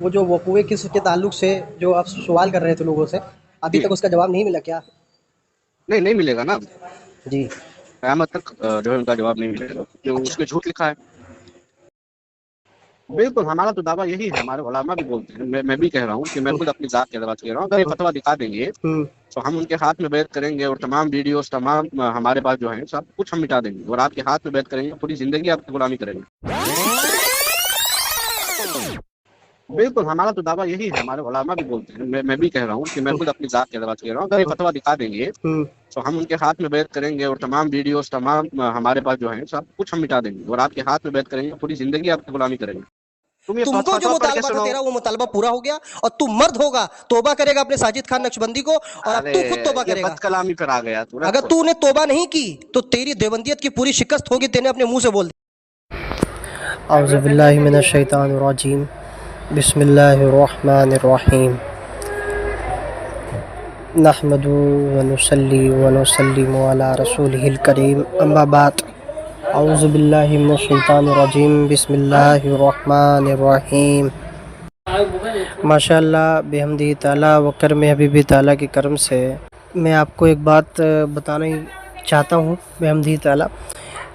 وہ جو وقوع کس کے تعلق سے جو آپ سوال کر رہے تھے لوگوں سے، ابھی جی تک اس کا جواب نہیں ملا کیا؟ نہیں ملے گا نا، جی قیامت تک جو ہے ان کا جواب نہیں ملے گا کیونکہ اس اچھا میں جھوٹ لکھا ہے۔ بالکل ہمارا تو دعویٰ یہی ہے، ہمارے علماء بھی بولتے ہیں، میں بھی کہہ رہا ہوں کہ میں خود اپنی ذات کے اعتبار سے کہہ رہا ہوں، اگر یہ فتویٰ دکھا دیں گے ہوں تو ہم ان کے ہاتھ میں بیعت کریں گے، اور تمام ویڈیوز تمام ہمارے پاس جو ہیں سب کچھ ہم مٹا دیں گے، اور آپ کے ہاتھ میں بیعت کریں گے، پوری زندگی آپ کی غلامی کریں گے۔ بالکل ہمارا تو دعویٰ یہی ہے، ہمارے علماء بھی بولتے ہیں، میں بھی کہہ رہا ہوں کہ میں خود اپنی ذات کے اعتبار سے کہہ رہا ہوں، اگر یہ فتویٰ دکھا دیں گے ہوں تو ہم ان کے ہاتھ میں بیعت کریں گے، اور تمام ویڈیوز تمام ہمارے پاس جو ہیں سب کچھ ہم مٹا دیں گے، اور آپ کے ہاتھ میں بیعت کریں گے، پوری زندگی آپ کی غلامی کریں گے۔ تم یہ تم کو جو فتویٰ پڑھ کے مطالبہ تھا سناؤ۔ تیرا وہ مطالبہ پورا ہو گیا، اور تو مرد ہوگا، توبہ کرے گا اپنے ساجد خان نقشبندی کو، اور اب ارے تو خود توبہ یہ کرے گا۔ بد کلامی پر آ گیا تو نا۔ اگر تو نے توبہ نہیں کی تو تیری دیوبندیت کی پوری شکست ہوگی، تینے اپنے منہ سے بول دیا۔ اعوذ باللہ من الشیطان الرجیم، بسم اللہ الرحمن الرحیم، نحمد ونصلی ونسلم علی رسولہ الکریم، اما بعد، اعوذ باللہ من الشیطان الرجیم، بسم اللہ الرحمن الرحیم۔ ماشاء اللہ بحمدہ تعالیٰ و کرم حبیب تعالیٰ کے کرم سے میں آپ کو ایک بات بتانا چاہتا ہوں بحمدہ تعالیٰ،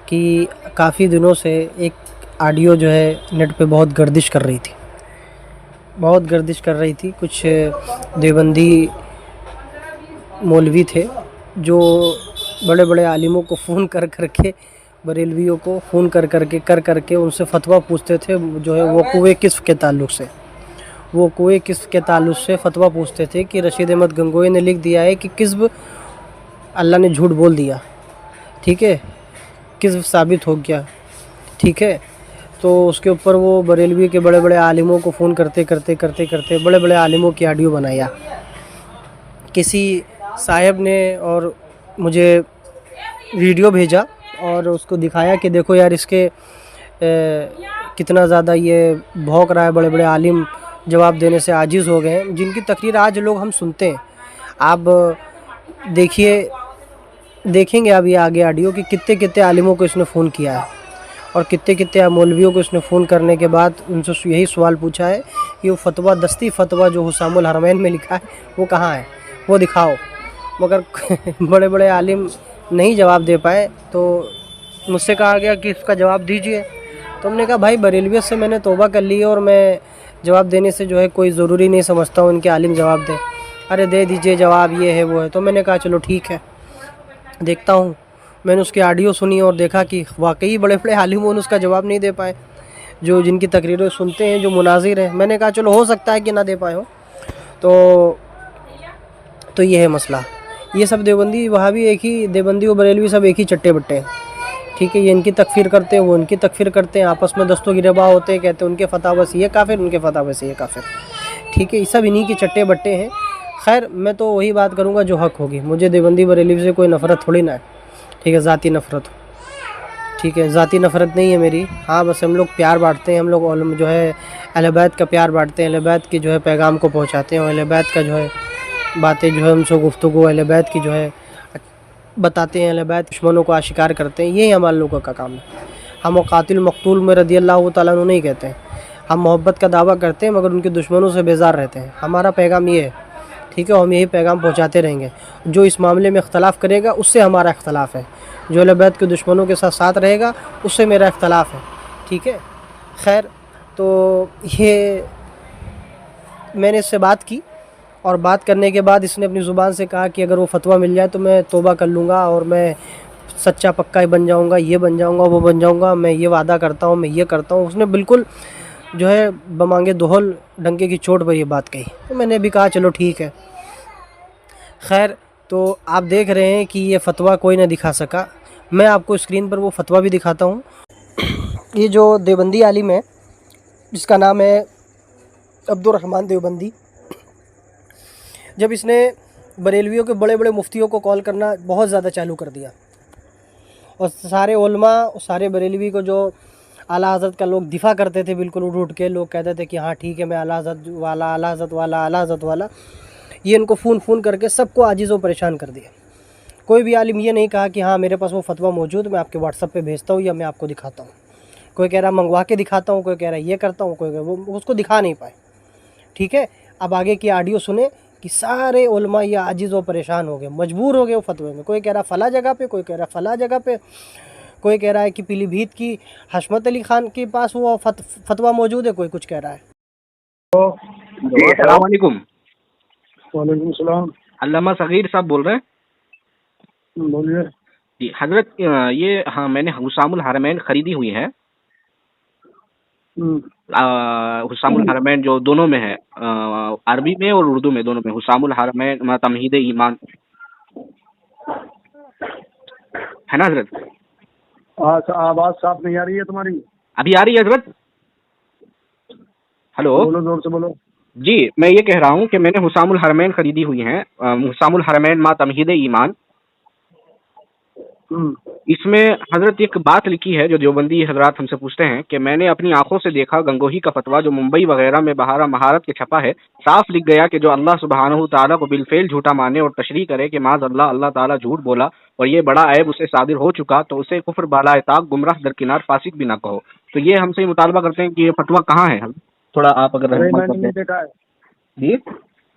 کہ کافی دنوں سے ایک آڈیو جو ہے نیٹ پہ بہت گردش کر رہی تھی، کچھ دیوبندی مولوی تھے جو بڑے بڑے عالموں کو فون کر کے، بریلویوں کو فون کر کے ان سے فتویٰ پوچھتے تھے، جو ہے وقوع کسف کے تعلق سے، فتویٰ پوچھتے تھے کہ رشید احمد گنگوئی نے لکھ دیا ہے کہ کذب اللہ نے جھوٹ بول دیا، ٹھیک ہے، کذب ثابت ہو گیا، ٹھیک ہے۔ تو اس کے اوپر وہ بریلوی کے بڑے بڑے عالموں کو فون کرتے بڑے بڑے عالموں کی آڈیو بنایا۔ کسی صاحب نے اور مجھے ویڈیو بھیجا اور اس کو دکھایا کہ دیکھو یار اس کے کتنا زیادہ یہ بھونک رہا ہے، بڑے بڑے عالم جواب دینے سے عاجز ہو گئے ہیں، جن کی تقریر آج لوگ ہم سنتے ہیں۔ آپ دیکھیں گے اب یہ آگے آڈیو کہ کتنے عالموں کو اس نے فون کیا ہے، اور کتنے مولویوں کو اس نے فون کرنے کے بعد ان سے یہی سوال پوچھا ہے کہ وہ فتویٰ، دستی فتویٰ جو حسام الحرمین میں لکھا ہے وہ کہاں ہے، وہ دکھاؤ۔ مگر بڑے بڑے عالم نہیں جواب دے پائے، تو مجھ سے کہا گیا کہ اس کا جواب دیجئے۔ تو ہم نے کہا بھائی بریلویت سے میں نے توبہ کر لی ہے، اور میں جواب دینے سے جو ہے کوئی ضروری نہیں سمجھتا ہوں ان کے عالم جواب دیں۔ ارے دے دیجئے جواب، یہ ہے وہ ہے۔ تو میں نے کہا چلو ٹھیک ہے، دیکھتا ہوں۔ میں نے اس کی آڈیو سنی اور دیکھا کہ واقعی بڑے بڑے عالموں نے اس کا جواب نہیں دے پائے، جو جن کی تقریریں سنتے ہیں، جو مناظر ہیں۔ میں نے کہا چلو ہو سکتا ہے کہ نہ دے پائے ہو، تو یہ ہے مسئلہ۔ یہ سب دیوبندی وہابی ایک ہی، دیوبندی و بریلوی سب ایک ہی چٹے بٹے ہیں، ٹھیک ہے۔ یہ ان کی تکفیر کرتے ہیں، وہ ان کی تکفیر کرتے ہیں، آپس میں دست و گریباں ہوتے ہیں، کہتے ہیں ان کے فتاوی سے یہ کافر، ان کے فتاوی سے یہ کافر، ٹھیک ہے۔ یہ سب انہی کے چٹے بٹے ہیں۔ خیر میں تو وہی بات کروں گا جو حق ہوگی، مجھے دیوبندی بریلوی سے کوئی نفرت تھوڑی نہ ہے، ٹھیک ہے، ذاتی نفرت، ٹھیک ہے، ذاتی نفرت نہیں ہے میری۔ ہاں بس ہم لوگ پیار بانٹتے ہیں، ہم لوگ جو ہے اہل بیت کا پیار بانٹتے ہیں، اہل بیت کی جو ہے پیغام کو پہنچاتے ہیں، اہل بیت کا جو ہے باتیں جو ہے ہم سے گفتگو اہل بیت کی جو ہے بتاتے ہیں، اہل بیت دشمنوں کو آشکار کرتے ہیں، یہی ہمارے لوگوں کا کام ہے۔ ہم قاتل مقتول میں رضی اللہ تعالیٰ عنہ نہیں کہتے ہیں، ہم محبت کا دعویٰ کرتے ہیں مگر ان کے دشمنوں سے بیزار رہتے ہیں، ہمارا پیغام یہ ہے، ٹھیک ہے۔ ہم یہی پیغام پہنچاتے رہیں گے۔ جو اس معاملے میں اختلاف کرے گا اس سے ہمارا اختلاف ہے، جو اہل بیت کے دشمنوں کے ساتھ رہے گا اس سے میرا اختلاف ہے، ٹھیک ہے۔ خیر تو یہ میں نے اس سے بات کی، اور بات کرنے کے بعد اس نے اپنی زبان سے کہا کہ اگر وہ فتویٰ مل جائے تو میں توبہ کر لوں گا، اور میں سچا پکا ہی بن جاؤں گا، یہ بن جاؤں گا، وہ بن جاؤں گا، میں یہ وعدہ کرتا ہوں، میں یہ کرتا ہوں۔ اس نے بالکل جو ہے بمانگے دہل ڈنکے کی چوٹ پر یہ بات کہی۔ تو میں نے بھی کہا چلو ٹھیک ہے۔ خیر تو آپ دیکھ رہے ہیں کہ یہ فتویٰ کوئی نہ دکھا سکا، میں آپ کو اسکرین پر وہ فتویٰ بھی دکھاتا ہوں۔ یہ جو دیوبندی عالم ہے جس کا نام ہے عبد الرحمن دیوبندی، جب اس نے بریلویوں کے بڑے بڑے مفتیوں کو کال کرنا بہت زیادہ چالو کر دیا، اور سارے علماء، سارے بریلوی کو جو اعلیٰ حضرت کا لوگ دفاع کرتے تھے، بالکل اٹھ کے لوگ کہتے تھے کہ ہاں ٹھیک ہے میں اعلیٰ حضرت والا، اعلیٰ حضرت والا، اعلیٰ حضرت والا، یہ ان کو فون کر کے سب کو عاجز و پریشان کر دیا۔ کوئی بھی عالم یہ نہیں کہا کہ ہاں میرے پاس وہ فتویٰ موجود، میں آپ کے واٹس ایپ پہ بھیجتا ہوں یا میں آپ کو دکھاتا ہوں۔ کوئی کہہ رہا منگوا کے دکھاتا ہوں، کوئی کہہ رہا یہ کرتا ہوں، کوئی وہ اس کو دکھا نہیں پائے، ठीक है, अब आगे की ऑडियो सुने कि सारे उलमा ये आजिज़ व परेशान हो गए, मजबूर हो गए वो फतवे में। कोई कह रहा फला जगह पे, कोई कह रहा फला जगह पे, कोई कह रहा है कि पीली भीत की हशमत अली खान के पास वो फतवा मौजूद है, कोई कुछ कह रहा है। अस्सलाम वालेकुम। वालेकुम सलाम। अल्लामा सगीर साहब बोल रहे हैं? बोलिए। जी हजरत, ये हाँ मैंने हुसामुल हरमैन खरीदी हुई है। हुसामुल हरमैन जो दोनों में है, अरबी में और उर्दू में, दोनों में। हुसामुल हरमैन तमहीद ईमान है ना हजरत? आवाज साफ नहीं आ रही है तुम्हारी। अभी आ रही है हजरत? हेलो बोलो, जोर से बोलो। जी, मैं ये कह रहा हूँ कि मैंने हुसामुल हरमैन खरीदी हुई है, हुसामुल हरमैन मा तमहीद ईमान। इसमें हजरत एक बात लिखी है जो देवबंदी हजरात हमसे पूछते हैं कि मैंने अपनी आंखों से देखा गंगोही का फतवा जो मुंबई वगैरह में बहारा महारत के छपा है, साफ लिख गया कि जो अल्लाह सुब्हानहू ताला को बिलफेल झूठा माने और तशरीह करे कि माज अल्लाह ताला झूठ बोला और ये बड़ा ऐब उसे सादिर हो चुका, तो उसे कुफ्र बालाए ताक गुमराह दरकिनार फासिक भी ना कहो। तो ये हमसे ही मुतालबा करते हैं कि ये फतवा कहाँ है। थोड़ा आप अगर रहनुमाई मैंने कर नहीं दें। देखा है जी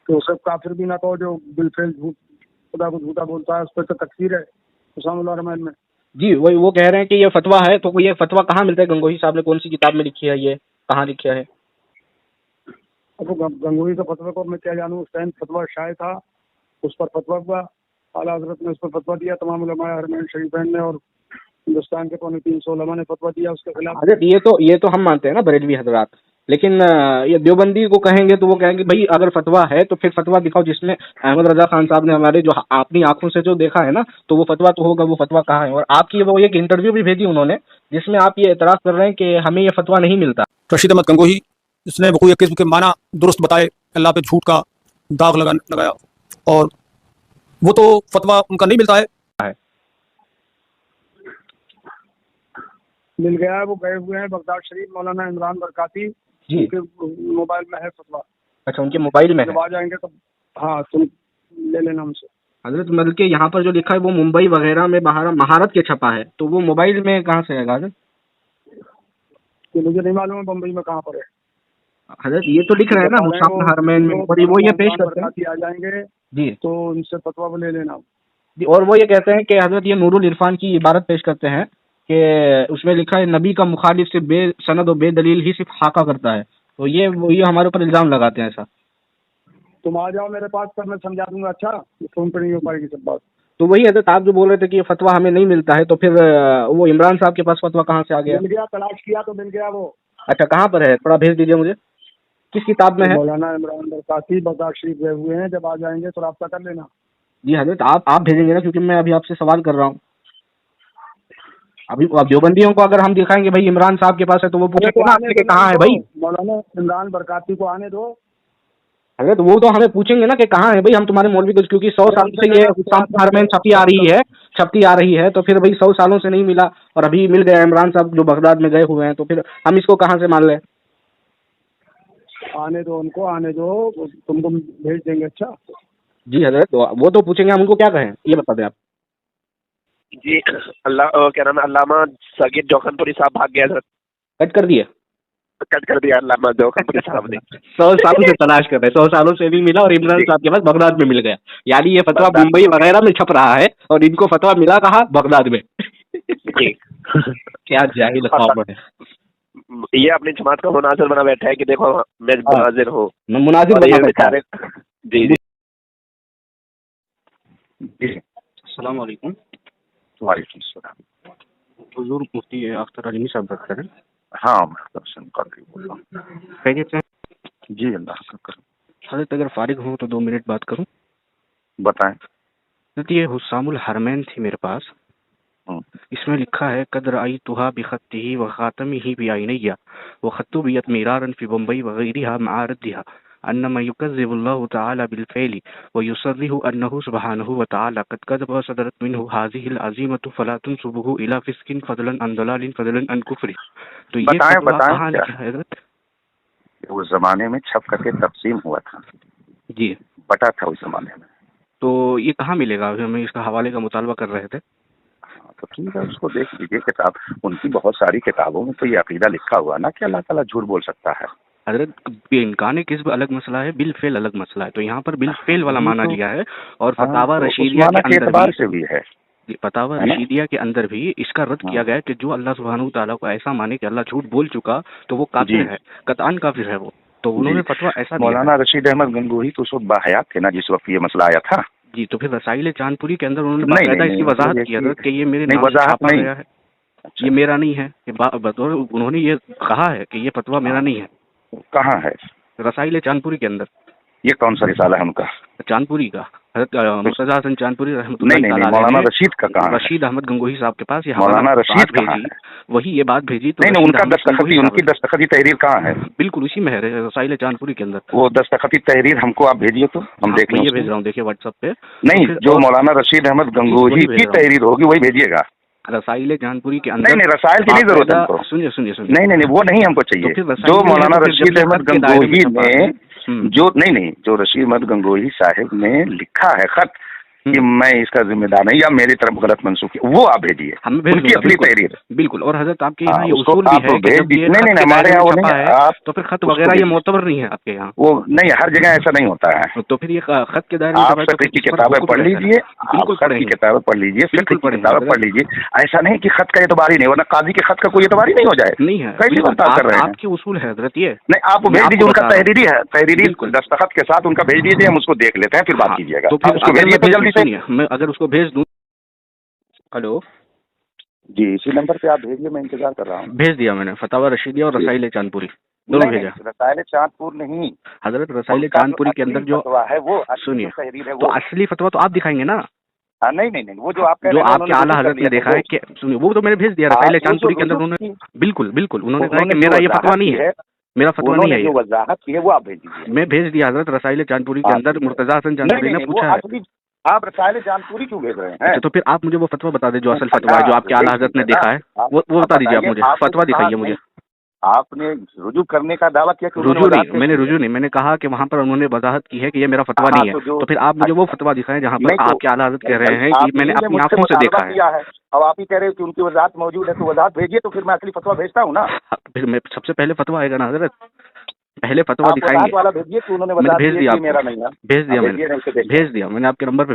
तो सब काफिर भी ना कहो जो बिलफेल झूठ खुदा को झूठा बोलता है, उस पर तो तकफीर है हुसामुल हरमैन में। जी, वही वो कह रहे हैं कि ये फतवा है, तो ये फतवा कहाँ मिलता है? गंगोही साहब ने कौन सी किताब में लिखी है, ये कहाँ लिखा है? अब गंगोही का फतवा को मैं क्या जानूँ, उस टाइम फतवा शाये था, उस पर फतवा हुआ, आला हजरत ने उस पर फतवा दिया, तमाम उलमाए हरमैन शरीफैन ने, और हिंदुस्तान के 350 उलमा ने फतवा दिया उसके खिलाफ। हजरत ये तो हम मानते हैं ना बरेलवी हजरात, लेकिन ये देवबंदी को कहेंगे तो वो कहेंगे भाई अगर फतवा है तो फिर फतवा दिखाओ जिसमें अहमद रजा खान साहब ने हमारे जो अपनी आंखों से जो देखा है ना, तो वो फतवा तो होगा, वो फतवा कहाँ है? और आपकी वो एक इंटरव्यू भी भेजी उन्होंने जिसमें आप ये एतराज कर रहे हैं कि हमें ये फतवा नहीं मिलता। रशीद अहमद गंगोही, जिसने बखूबी किस्म के माना दुरुस्त बताए, अल्लाह पे झूठ का दाग लगाया, और वो तो फतवा उनका नहीं मिलता है। मिल गया है, वो गए हुए हैं बगदाद शरीफ, मौलाना इमरान बरकाती जी। उनके मोबाइल में है फतवा। अच्छा, उनके मोबाइल में है? जब आ जाएंगे तो हाँ तुम ले लेना हमसे। हजरत मतलब के यहाँ पर जो लिखा है वो मुंबई वगैरह में बहारा महारत के छपा है, तो वो मोबाइल में कहाँ से आएगा हजरत? कि मुझे नहीं मालूम है बम्बई में कहाँ पर है। हजरत ये तो लिख रहे हैं ना हुसामुल हरमैन में, और वो ये पेश करते हैं। आ जाएंगे जी तो उनसे फतवा वो ले लेना जी, और वो ये कहते हैं कि हजरत ये नूरुल इरफान की इबारत पेश करते हैं कि उसमें लिखा है नबी का मुखालिफ से बेसनद और बेदलील ही सिर्फ हाका करता है, तो ये हमारे ऊपर इल्जाम लगाते हैं ऐसा। तुम आ जाओ मेरे पास, पर मैं समझा दूंगा। अच्छा, फोन पर नहीं हो पाएगी सब बात। तो वही हजरत आप जो बोल रहे थे कि ये फतवा हमें नहीं मिलता है, तो फिर वो इमरान साहब के पास फतवा कहाँ से आ गया? मिल गया, तलाश किया तो मिल गया वो। अच्छा, कहाँ पर है? थोड़ा भेज दीजिए मुझे, किस किताब में है? मौलाना इमरान बरकाती बगदाद शरीफ गए हुए हैं, जब आ जाएंगे तो राब्ता कर लेना। जी हजरत, आप भेजेंगे ना, क्योंकि मैं अभी आपसे सवाल कर रहा हूँ। अभी देवबंदियों को अगर हम दिखाएंगे भाई इमरान साहब के पास है, तो वो पूछेंगे ना आपसे कि कहाँ है भाई? मौलाना इमरान बरकाती को आने दो। अरे तो वो तो हमें पूछेंगे ना कि कहाँ है भाई, हम तुम्हारे मौलवी को, क्योंकि 100 साल से ये हुसामुल हरमैन छपती आ रही है, तो फिर भाई 100 सालों से नहीं मिला और अभी मिल गया इमरान साहब जो बगदाद में गए हुए हैं, तो फिर हम इसको कहाँ से मान लें? आने दो उनको, आने दो, तुमको भेज देंगे। अच्छा जी हजरत, तो वो तो पूछेंगे, हम उनको क्या कहें ये बता दें आप। जी क्या नाम है, अल्लामा सगीर जोखनपुरी साहब भाग गया सर। कट कर दिए? कट कर दिया अल्लामा जोखनपुरी साहब ने। 100 सालों से तलाश कर रहे, 100 सालों से नहीं मिला और इमरान साहब के पास बगदाद में मिल गया, यानी ये फतवा मुंबई वगैरह में छप रहा है और इनको फतवा मिला कहाँ? बगदाद में। जी क्या जाहिल कौम है। ये अपनी जमात का मुनाजिर बना बैठा है कि देखो मैं मुनाजिर हूँ, मुनाजिर बना बैठा है। जी जी। अस्सलाम वालेकुम। वालेकुम सलाम। हुजूर मुफ्ती अख्तर अलीमी साहब बात कर रहे हैं? हाँ मैं दर्शन कर रही बोल रहा खैरियत से? हूँ जी, अल्लाह का करम। हजरत अगर फारिग हो तो 2 मिनट बात करूं? बताएं। तो ये हुसामुल हरमैन थी मेरे पास, इसमें लिखा है कदर आई तुहा बिखत्तिही व खातमिही बिआइनैया व खत्तु बियत मिरारन फी बम्बई व गैरिहा मआरदिहा अन्नमा युकज़्ज़िबुल्लाहु तआला बिलफ़ैली व युसर्रिहु अन्नहु सुब्हानहु व तआला क़द कज़ब सदरत मिन्हु हाज़िहिल अज़ीमतु फ़ला तुनसुबुहु इला फ़िस्किन फ़ज़लन अन दलालिन फ़ज़लन अन कुफ़्रि। तो ये फतवा कहाँ लिखा है हज़रत? उस जमाने में छप करके तक़सीम हुआ था जी, बटा था उस जमाने में। तो ये कहाँ मिलेगा? हमें इसका हवाले का मुतालबा कर रहे थे। तो ठीक है, उसको देख लीजिए किताब। उनकी बहुत सारी किताबों में तो ये अकीदा लिखा हुआ ना कि अल्लाह ताला झूठ बोल सकता है। حضرت امکان کسب الگ مسئلہ ہے، بالفعل الگ مسئلہ ہے، تو یہاں پر بالفعل والا معنی لیا ہے، اور فتاوی رشیدیہ کے اندر سے بھی ہے فتاوی رشیدیہ کے اندر بھی اس کا رد کیا گیا ہے کہ جو اللہ سبحانہ وتعالیٰ کو ایسا مانے کہ اللہ جھوٹ بول چکا تو وہ کافر ہے، قطعاً کافر ہے وہ، تو انہوں نے فتویٰ ایسا دیا ہے۔ مولانا رشید احمد گنگوہی تو اس وقت باحیات تھے نا جس وقت یہ مسئلہ آیا تھا۔ جی، تو پھر رسائل چاند پوری کے اندر انہوں نے باقاعدہ اس کی وضاحت کیا تھا کہ یہ میرے نام سے چھاپا گیا ہے، یہ میرا نہیں ہے، بطور انہوں نے یہ کہا ہے کہ یہ فتویٰ میرا نہیں ہے۔ کہاں ہے رسائل چاند پوری کے اندر۔ یہ کون سا رسالہ ہے ان کا؟ چاند پوری کا، حضرت مرتضیٰ حسن چاند پوری رحمۃ نہیں اللہ نہیں تعالیٰ مولانا علیہ نے رشید کا کہاں ہے؟ رشید احمد گنگوہی صاحب کے پاس یہ مولانا حوالہ رشید بات کہاں بھیجی، ہے؟ وہی یہ بات بھیجی تو نہیں نہیں، ان کا رشید احمد گنگوہی ان صاحب کی دستخطی تحریر کہاں ہے؟ بالکل اسی میں ہے رسائل چاند پوری کے اندر۔ وہ دستخطی تحریر ہم کو آپ بھیجیے تو ہم دیکھ لیں۔ یہ بھیج رہا ہوں، دیکھیے واٹس ایپ پہ۔ نہیں، جو مولانا رشید احمد گنگوہی کی تحریر ہوگی وہی بھیجیے گا۔ رسائل چاند پوری کے نہیں اندر نہیں، رسائل کی نہیں ضرورت ہے ہم کو۔ سنیے سنیے سنیے، نہیں نہیں، وہ نہیں ہم کو چاہیے۔ جو مولانا رشید احمد گنگوہی نے جو جو رشید احمد گنگوہی صاحب نے لکھا ہے خط کہ میں اس کا ذمہ دار نہیں یا میری طرف غلط منسوخ ہے، وہ آپ بھیجیے، ان کی اپنی تحریر۔ بالکل، اور حضرت آپ کے یہاں یہ اس کو اصول بھی آپ ہے کہ جب یہ نہیں خط ہمارے یہاں وہ چھپا نہیں، ہے آپ تو پھر خط وغیرہ یہ معتبر نہیں ہے آپ کے یہاں؟ وہ نہیں، ہر جگہ ایسا نہیں ہوتا ہے۔ تو پھر یہ خط کے دائرے میں آپ فقہ کی کتابیں پڑھ لیجیے، آپ فقہ کی کتابیں پڑھ لیجیے، فقہ کی کتابیں پڑھ لیجیے۔ ایسا نہیں کہ خط کا اعتبار ہی نہیں، ورنہ قاضی کے خط کا کوئی اعتبار ہی نہیں ہو جائے۔ نہیں ہے، کیسی بات کر رہے ہیں؟ آپ کے اصول ہے حضرت یہ۔ نہیں، آپ بھیج دیجیے، ان کا تحریری ہے، تحریری دستخط کے ساتھ ان کا بھیج دیجیے، ہم اس کو دیکھ لیتے ہیں، پھر بات کیجیے گا۔ تو پھر اس کو بھیجیے تو جلدی سے۔ میں اگر اس کو بھیج دوں، ہلو جی، اسی نمبر پہ آپ بھیجیے، میں انتظار کر رہا ہوں۔ بھیج دیا میں نے، فتاوی رشیدیہ اور رسائل چاند پوری دونوں بھیجا۔ رسائل چاند پور نہیں حضرت، رسائل چاند پوری کے اندر جو ہے وہ سنیے، تحریر ہے، تو اصلی فتویٰ تو آپ دکھائیں گے نا؟ نہیں نہیں نہیں، وہ جو آپ جو آپ کے اعلیٰ حضرت نے دیکھا ہے کہ سنیے، وہ تو میں نے بھیج دیا رسائل چاند پوری کے اندر، انہوں نے بالکل بالکل انہوں نے کہا کہ میرا یہ فتویٰ نہیں ہے، میرا فتویٰ نہیں ہے، جو وضاحت کی ہے وہ آپ بھیج دیجیے۔ میں بھیج دیا حضرت رسائل چاند پوری کے اندر، مرتضیٰ حسن چاند پوری نے پوچھا ہے۔ آپ رسائل چاند پوری کیوں بھیج رہے ہیں؟ تو پھر آپ مجھے وہ فتویٰ بتا دیں جو اصل فتویٰ ہے، جو آپ کے اعلیٰ حضرت نے دیکھا ہے، وہ بتا دیجیے آپ مجھے، فتویٰ دکھائیے مجھے۔ آپ نے رجوع کرنے کا دعویٰ کیا کہ رجوع نہیں، میں نے رجوع نہیں، میں نے کہا کہ وہاں پر انہوں نے وضاحت کی ہے کہ یہ میرا فتویٰ نہیں ہے، تو پھر آپ مجھے وہ فتویٰ دکھائیں جہاں پر آپ کے اعلیٰ حضرت کہہ رہے ہیں کہ میں نے اپنی آنکھوں سے دیکھا ہے۔ اب آپ ہی کہہ رہے ہیں کہ ان کی وضاحت موجود ہے، تو وضاحت بھیجیے تو پھر میں اصلی فتویٰ بھیجتا ہوں نا۔ پھر میں سب سے پہلے فتویٰ آئے گا نا حضرت، پہلے فتویٰ دکھائیں گے۔ والا بھیجیے کہ انہوں نے میں نے بھیج دیا، میرا نہیں ہے، بھیج دیا، بھیج دیا میں نے آپ کے نمبر پہ۔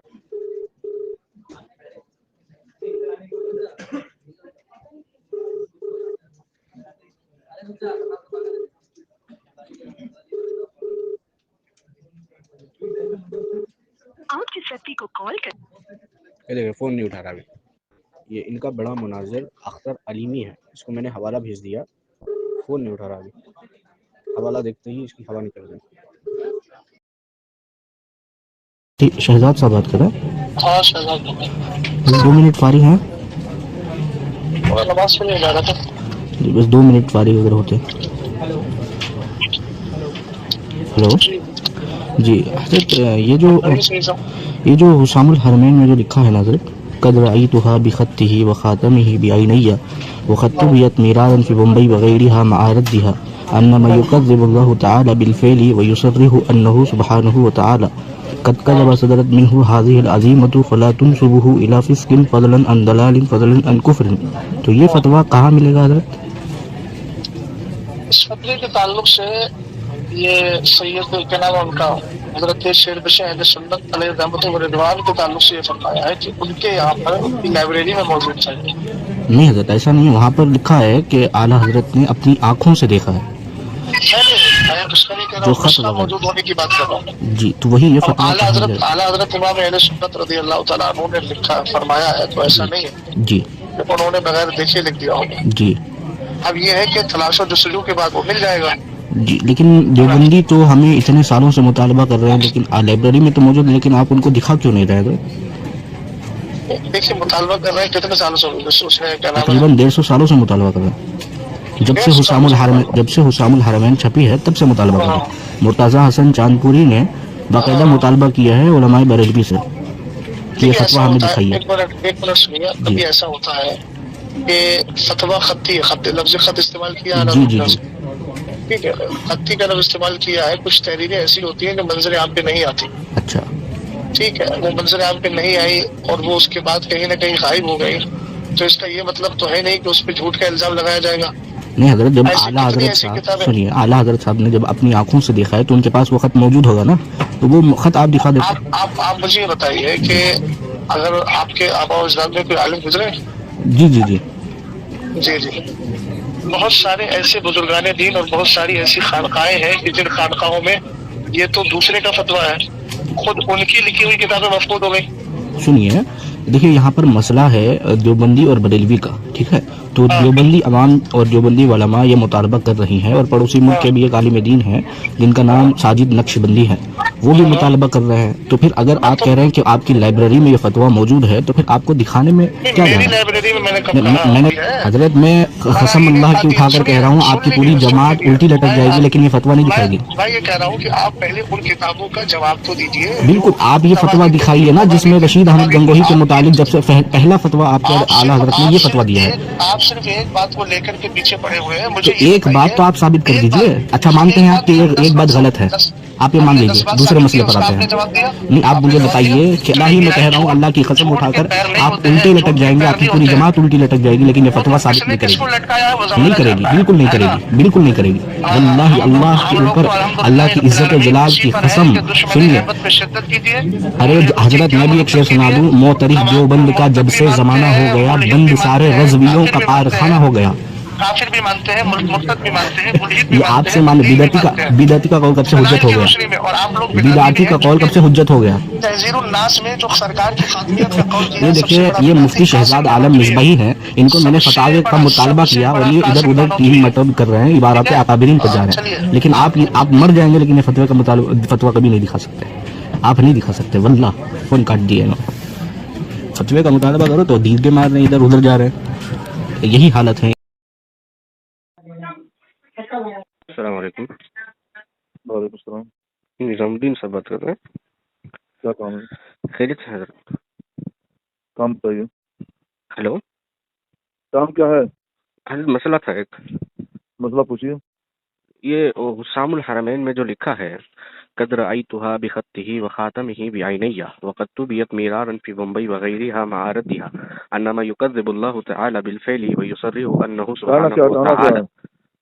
آپ جس ویکتی کو کال کر، یہ دیکھیں فون نہیں اٹھا رہا ابھی، یہ ان کا بڑا مناظر اختر علیمی ہے، اس کو میں نے حوالہ بھیج دیا، فون نہیں اٹھا رہا ابھی، حوالہ دیکھتے ہی اس کی ہوا نکل گئی۔ شہزاد صاحب بات کر رہے ہیں؟ ہاں شہزاد، 2 منٹ فارغ ہیں؟ نماز پڑھنے جا رہا تھا جی، بس 2 منٹ فارغ اگر ہوتے۔ ہلو جی حضرت، یہ جو حسام الحرمین میں جو لکھا ہے نا حضرت، قد رأيتها بخطه وخاتمه بعيني وخطبت مرارا في بمبئی وغيرها مع ردها ان من يكذب الله تعالى بالفعل ويصرح انه سبحانه وتعالى قد كذب صدرت منه هذه العزيمة فلا تنسبه الى فسق فضلا عن ضلال فضلا عن كفر۔ تو یہ فتویٰ کہاں ملے گا حضرت؟ اس فتوے کے تعلق سے یہ سید کیا نام ہے ان کا، حضرت شیر بشاہ اہل سنت علیہ رحمۃ و رضوان کے تعلق سے یہ فرمایا ہے کہ ان کے یہاں پر ان کی لائبریری میں موجود چاہیے۔ نہیں حضرت، ایسا نہیں ہے، وہاں پر لکھا ہے کہ اعلیٰ حضرت نے اپنی آنکھوں سے دیکھا ہے، جو خط موجود ہونے کی بات کر رہا ہوں جی، تو وہی یہ فتویٰ اعلیٰ حضرت امام اہل سنت رضی اللہ تعالیٰ عنہ نے لکھا فرمایا ہے، تو ایسا نہیں ہے جی، انہوں نے بغیر دیکھے لکھ دیا ہوگا۔ جی اب یہ ہے کہ تلاش و جستجو کے بعد وہ مل جائے گا۔ جی، لیکن دیوبندی تو ہمیں اتنے سالوں سے مطالبہ کر رہے ہیں، لیکن لائبریری میں تو موجود ہے، لیکن آپ ان کو دکھا کیوں نہیں رہے گا؟ دیکھیے مطالبہ کر رہے ہیں کتنے سالوں سے، اس نے کیا نام ہے تقریباً 150 سالوں سے مطالبہ کر رہے ہیں، جب سے حسام الحرمین چھپی ہے تب سے مطالبہ کر رہے ہیں۔ مرتضیٰ حسن چاند پوری نے باقاعدہ مطالبہ کیا ہے علماء بریلوی سے کہ یہ فتویٰ ہمیں دکھائیے۔ ایک منٹ سنیے، کبھی ایسا ہوتا ہے کہ فتویٰ خطی، لفظ خط استعمال کیا ہے، جی جی جی، ٹھیک ہے، خطی کا لفظ استعمال کیا ہے، کچھ تحریریں ایسی ہوتی ہیں جو منظر عام پہ نہیں آتی، اچھا ٹھیک ہے، وہ منظر عام پہ نہیں آئی اور وہ اس کے بعد کہیں نہ کہیں غائب ہو گئی، تو اس کا یہ مطلب تو ہے نہیں کہ اس پہ جھوٹ کا الزام لگایا جائے گا۔ नहीं हजरत, जब ऐसी आला कितनी हजरत ऐसी साहब किताबें सुनिए, आला हजरत साहब ने जब अपनी आंखों से देखा है तो उनके पास वो खत मौजूद होगा ना, तो वो खत आप दिखा देते। आप मुझे ये बताइए कि अगर आपके आबा और अजदाद में कोई आलिम गुजरे? जी जी जी। जी जी। बहुत सारे ऐसे बुजुर्गान दीन और बहुत सारी ऐसी खानकाएं हैं कि जिन खानकाहों में ये तो दूसरे का फतवा है, खुद उनकी लिखी हुई किताबें मफकूद हो गई। सुनिए, देखिए यहाँ पर मसला है देवबंदी और बरेलवी का, ठीक है। तो देवबंदी अवाम और देवबंदी उलमा ये मुतालबा कर रही हैं, और पड़ोसी मुल्क के भी एक आलिम दीन हैं जिनका नाम साजिद नक्शबंदी है, वो भी मुतालबा कर रहे हैं। तो फिर अगर आप कह रहे हैं कि आपकी लाइब्रेरी में ये फतवा मौजूद है, तो फिर आपको दिखाने में क्या मेरी जा रहा लाइब्रेरी में मैंने है? कब कहा मैंने है? हजरत, मैं कसम अल्लाह की उठाकर कह रहा हूँ, आपकी पूरी जमात उल्टी लटक जाएगी, लेकिन ये फतवा नहीं दिखाएगी। मैं ये कह रहा हूँ कि आप पहले उन किताबों का जवाब तो दीजिए। बिल्कुल, आप ये फतवा दिखाइए ना जिसमें रशीद अहमद गंगोही के मुतालिक जब से पहला फतवा आपके आला हजरत ने ये फतवा दिया है। आप सिर्फ एक बात को लेकर के पीछे पड़े हुए हैं। मुझे तो एक बात तो आप साबित कर दीजिए। अच्छा, मानते हैं आप कि एक बात गलत है, आप ये मान लीजिए, दूसरे मसले पर आते हैं। नहीं, आप मुझे बताइए कि अल्लाह ही मैं कह रहा हूँ, अल्लाह की कसम उठाकर आप उल्टे लटक जाएंगे, आपकी पूरी जमात उल्टी लटक जाएगी, लेकिन ये फतवा साबित नहीं करेगी, नहीं करेगी, बिल्कुल नहीं करेगी, बिल्कुल नहीं करेगी। वल्लाही अल्लाह के ऊपर, अल्लाह की इज्जत जलाल की कसम, सुनिए। अरे हजरत, मैं भी एक शेर सुना दूं, मोतरिक देवबंद का जब से जमाना हो गया, बंद सारे रज़वियों का कारखाना हो गया। काफिर भी मानते हैं, मुर्तद भी मानते हैं, मुल्हिद भी ये मानते हैं, आपसे मान, बिदअती का कौल कब से हुज्जत हो गया? और आप लोग बिदअती का कौल कब से हुज्जत हो गया? तहजीरुन नास में जो सरकार की खातियत का कौल किया, ये देखिए, ये मुफ्ती शहजाद आलम मिसबाही हैं, इनको मैंने फतावे का मुतालबा किया और ये इधर उधर तीन मतलब कर रहे हैं, इबारत अकाबिरीन पर जा रहे हैं। लेकिन आप मर जाएंगे, लेकिन ये फतवे का फतवा कभी नहीं दिखा सकते, आप नहीं दिखा सकते। वल्लाह, फोन काट दिए ना, फतवे का मुतालबा करो तो दीदे मार रहे हैं, इधर उधर जा रहे हैं, यही हालत है। अस्सलाम वालेकुम। वालेकुम सलाम। निजामुद्दीन साहब बात कर रहे हैं। क्या काम है? खैरियत से हजरत? काम बताइए। हेलो, काम क्या है? हजरत मसला था एक। मसला पूछिए। ये हुस्सामुल हरमैन में जो लिखा है, कद रअयतुहा बिखत्तिही व खातमिही बिअयनैया व क़द तुबियत मिरारन फी बम्बई व गैरिहा मआरदिहा अन्नमा युकज़्ज़िबुल्लाहु तआला बिलफ़इली व युसर्रिहु अन्नहु सुब्हानहु व तआला।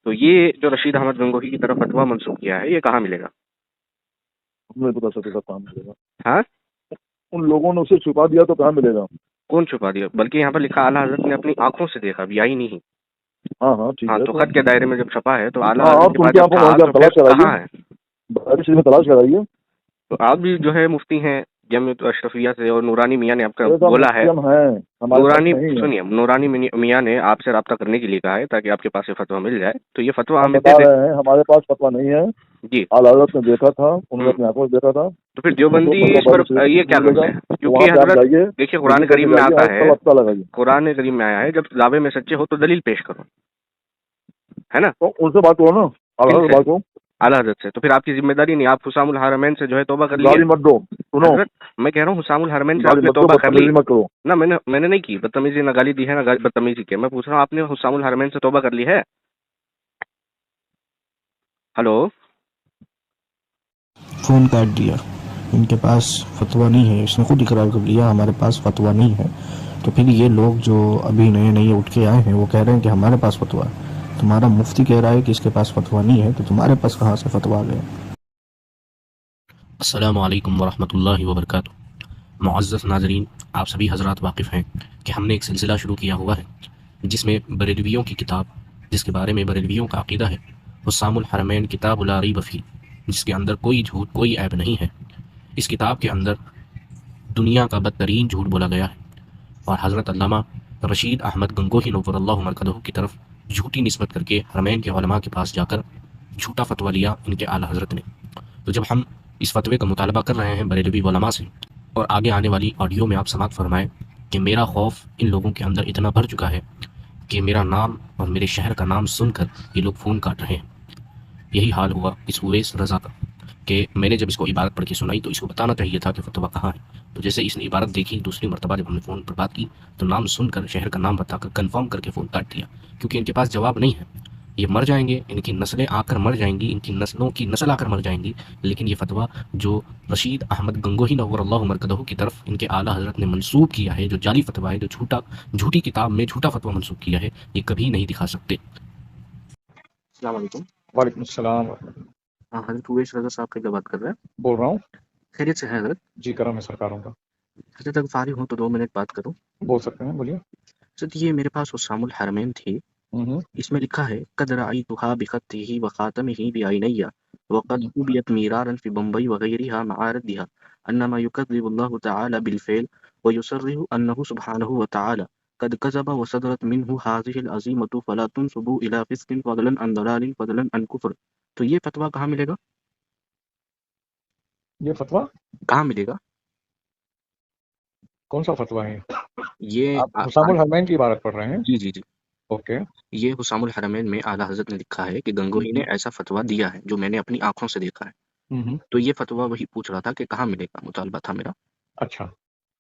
तो ये जो रशीद अहमद गंगोही की तरफ फतवा मंसूब किया है, ये कहाँ मिलेगा? नहीं पता सकता कहाँ मिलेगा। हाँ, उन लोगों ने उसे छुपा दिया तो कहाँ मिलेगा? कौन छुपा दिया? बल्कि यहाँ पर लिखा आला हजरत ने अपनी आंखों से देखा, बियाई नहीं। हाँ हाँ ठीक है। तो खत के दायरे में जब छपा है तो आला हाँ, हजरत के पास जब था, तो फिर कहाँ है? बारिश में तलाश कराइए। तो आप भी जो है मुफ्ती हैं जमीयत अशरफिया से, और नूरानी मियाँ ने आपका बोला है, नूरानी सुनिए, नूरानी मियाँ ने आपसे रब्ता करने के लिए कहा है ताकि आपके पास ये फतवा मिल जाए। तो ये फतवा हमें दे दें। हमारे पास फतवा नहीं है जी, आला हज़रत ने देखा था, उन्होंने अपनी आंखों से देखा था। तो फिर देवबंदी इस पर ये क्या करते हैं? क्योंकि हजरत देखिए, कुरान करीम में आता है, कुरान करीम में आया है, जब दावे में सच्चे हो तो दलील पेश करो, है ना? तो उनसे बात करो ना, आला हज़रत बात करो, आला हज़रत से। तो फिर आपकी जिम्मेदारी नहीं, आप हुस्सामुल हरमैन से जो है तौबा कर लीजिए। मत दो, सुनो, मैं कह रहा हूँ हुस्सामुल हरमैन से आपने तौबा कर ली मत करो ना। मैंने नहीं की बदतमीजी, ना गाली दी है, ना बदतमीजी की। मैं पूछ रहा हूँ, आपने हुस्सामुल हरमैन से तौबा कर ली है? हेलो, फोन काट दिया। इनके पास फतवा नहीं है, इसने खुद इकरार कर लिया हमारे पास फतवा नहीं है। तो फिर ये लोग जो अभी नए उठ के आए हैं, वो कह रहे हैं कि हमारे पास फतवा है। तुम्हारा मुफ्ती कह रहा है कि इसके पास फतवा नहीं है, तो तुम्हारे पास कहाँ से फतवा आ गया? अस्सलामु अलैकुम वरहमतुल्लाहि वबरकातुहू। मुअज़्ज़ज़ नाज़रीन, आप सभी हज़रात वाकिफ़ हैं कि हमने एक सिलसिला शुरू किया हुआ है जिसमें बरेलवियों की किताब, जिसके बारे में बरेलवियों का अक़ीदा है, हुस्सामुल हरमैन किताब ला रैब फ़ीह, जिसके अंदर कोई झूठ, कोई ऐब नहीं है। इस किताब के अंदर दुनिया का बदतरीन झूठ बोला गया है, और हज़रत अल्लामा रशीद अहमद गंगोही नव्वरल्लाहु मरकदहू की तरफ झूठी निस्बत करके हरमैन के उलमा के पास जाकर झूठा फतवा लिया इनके आला हज़रत ने। तो जब हम इस फतवे का मुतालबा कर रहे हैं बरेलवी उलमा से, और आगे आने वाली ऑडियो में आप समाअत फरमाएं कि मेरा खौफ इन लोगों के अंदर इतना भर चुका है कि मेरा नाम और मेरे शहर का नाम सुनकर ये लोग फ़ोन काट रहे हैं। यही हाल हुआ इस उवैस रज़ा का कि मैंने जब इसको इबारत पढ़ के सुनाई तो इसको बताना चाहिए था कि फतवा कहाँ है। तो जैसे इसने इबारत देखी, दूसरी मरतबा जब हमने फ़ोन पर बात की तो नाम सुनकर, शहर का नाम बताकर कन्फर्म करके फ़ोन काट दिया, क्योंकि इनके पास जवाब नहीं है। ये मर जाएंगे, इनकी नस्लें आकर मर जाएंगी, इनकी नस्लों की नस्ल आकर मर जाएंगी, लेकिन ये फतवा जो रशीद अहमद गंगोही नव्वरल्लाहु मरकदहू की तरफ इनके आला हज़रत ने मंसूब किया है, जो जाली फतवा है, जो झूठी किताब में झूठा फतवा मंसूब किया है, ये कभी नहीं दिखा सकते। अस्सलाम वालेकुम। वालेकुम सलाम। हाँ, हज़रत उवैस रज़ा साहब की बात कर रहे हैं। बोल रहा हूँ। खैरियत से है हज़रत? जी करम है सरकारों का। हज़रत अगर फारिग हो तो 2 मिनट बात करूँ? बोल सकते हैं, बोलिए। हज़रत ये मेरे पास हुस्सामुल हरमैन थी, इसमें लिखा है क़द रअयतुहा बिख़त्तिही व ख़ातमिही बिअयनैया व क़द उबियत मिरारन फ़ी बम्बई व ग़ैरिहा मआ रद्दिहा अन्नमा युकज़्ज़िबुल्लाहु तआला बिल-फ़िअल व युसर्रिहु अन्नहु सुब्हानहु व तआला क़द कज़ब व सदरत मिन्हु हाज़िहिल अज़ीमतु फ़ला तुनसबू इला फ़िस्क़िन फ़ज़लन अन दलालिन फ़ज़लन अन कुफ़्र। तो ये फ़तवा कहाँ मिलेगा? ये फतवा कहाँ मिलेगा? कौन सा फतवा है? ये आप हुस्सामुल हरमैन की इबारत पढ़ रहे हैं? जी, जी, जी। ओके। ये हुस्सामुल हरमैन में आला हज़रत ने लिखा है कि गंगोही ने ऐसा फतवा दिया है, जो मैंने अपनी आँखों से देखा है। तो ये फतवा वही पूछ रहा था कि कहाँ मिलेगा, मुतालबा था मेरा। अच्छा,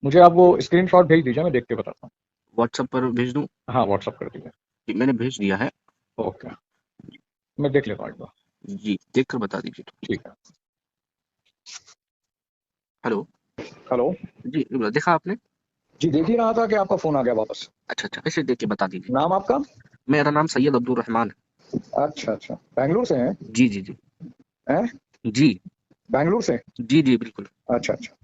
मुझे आप वो स्क्रीनशॉट भेज दीजिए, मैं देख के बताता हूँ। व्हाट्सएप पर भेज दूँ? हाँ, व्हाट्सएप कर दीजिए। जी, मैंने भेज दिया है। ओके, मैं देख लेता हूँ एक बार। जी, देख कर बता दीजिए तो। ठीक है। हेलो। हेलो। जी, देखा आपने? जी, देख ही रहा था कि आपका फोन आ गया वापस। अच्छा, अच्छा, ऐसे देख के बता दीजिए। नाम आपका? मेरा नाम सैयद अब्दुल रहमान है। अच्छा अच्छा, बैंगलोर से हैं? जी, जी, जी। हैं? जी। बैंगलोर से? जी, जी, बिल्कुल। अच्छा अच्छा।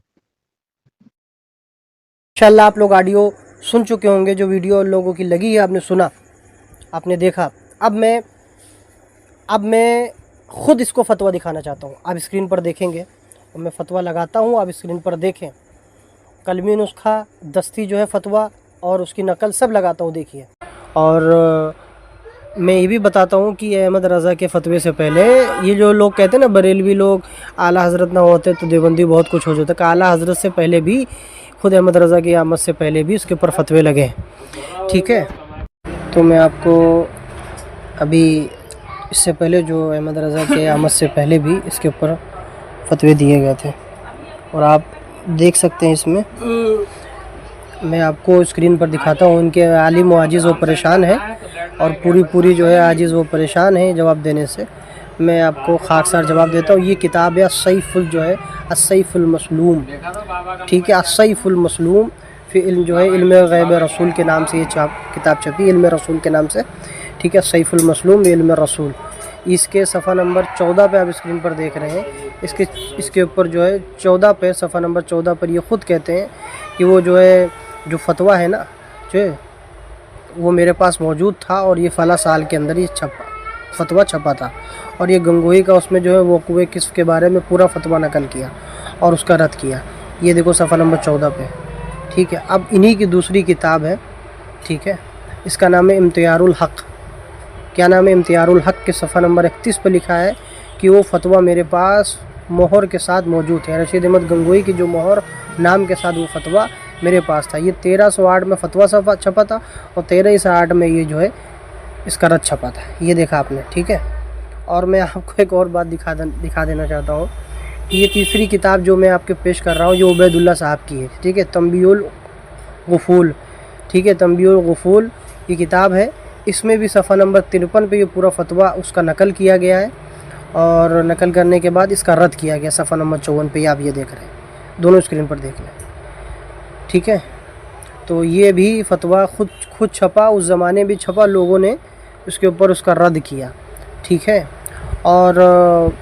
इंशाल्लाह आप लोग ऑडियो सुन चुके होंगे, जो वीडियो लोगों की लगी है आपने सुना, आपने देखा। अब मैं ख़ुद इसको फतवा दिखाना चाहता हूँ। आप स्क्रीन पर देखेंगे और मैं फतवा लगाता हूँ, आप स्क्रीन पर देखें। कलमी नुस्खा, दस्ती जो है फतवा और उसकी नकल सब लगाता हूँ, देखिए। और मैं ये भी बताता हूँ कि अहमद रज़ा के फतवे से पहले ये जो लोग कहते हैं ना बरेलवी लोग, आला हज़रत ना होते तो देवबंदी बहुत कुछ हो जाता, कि आला हज़रत से पहले भी, खुद अहमद रज़ा की आमद से पहले भी उसके ऊपर फतवे लगे। ठीक है, तो मैं आपको अभी इससे पहले जो अहमद रज़ा के आमद से पहले भी इसके ऊपर फतवे दिए गए थे, और आप देख सकते हैं। इसमें मैं आपको स्क्रीन पर दिखाता हूँ। उनके आलिम व आजिज़ वो परेशान है, और पूरी जो है आजिज़ वो परेशान है जवाब देने से। मैं आपको खाकसार जवाब देता हूँ। ये किताब है अस्सैफ़ुल, जो है अस्सैफ़ुल मसलूम। ठीक है, अस्सैफ़ुल मसलूम फिर इल्म, जो है इल्म ग़ैब रसूल के नाम से ये किताब छपी, इल्म रसूल के नाम से। ठीक है, अस्सैफ़ुल मसलूम इल्म रसूल। इसके सफ़ा नंबर 14 पे आप स्क्रीन पर देख रहे हैं। इसके ऊपर जो है 14 पे, सफ़ा नंबर 14 पर ये ख़ुद कहते हैं कि वो जो है जो फतवा है ना, जो है वो मेरे पास मौजूद था, और ये फ़ला साल के अंदर ये फतवा छपा था, और ये गंगोही का उसमें जो है वो कुए किस्फ़ के बारे में पूरा फतवा नकल किया और उसका रद्द किया। ये देखो सफ़ा नंबर 14 पे। ठीक है, अब इन्हीं की दूसरी किताब है। ठीक है, इसका नाम है इम्तियारुल हक़। क्या नाम है? इम्तियारुल हक़ के सफ़ा नंबर 31 पर लिखा है कि वो फतवा मेरे पास मोहर के साथ मौजूद है। रशीद अहमद गंगोही की जो मोहर नाम के साथ वो फतवा मेरे पास था। ये 1308 में फतवा छपा था, और 1308 में ये जो है इसका रद्द छपा था। ये देखा आपने। ठीक है, और मैं आपको एक और बात दिखा देना चाहता हूँ। ये तीसरी किताब जो मैं आपके पेश कर रहा हूँ, ये उबैदुल्लाह साहब की है। ठीक है, तंबीहुल गुफूल। ठीक है, तंबीहुल गुफूल ये किताब है। इसमें भी सफ़ा नंबर 53 पे ये पूरा फतवा उसका नकल किया गया है, और नकल करने के बाद इसका रद्द किया गया सफ़ा नंबर 54 पे। आप ये देख रहे हैं, दोनों स्क्रीन पर देख लें। ठीक है, तो ये भी फतवा खुद छपा, उस ज़माने भी छपा, लोगों ने उसके ऊपर उसका रद्द किया। ठीक है, और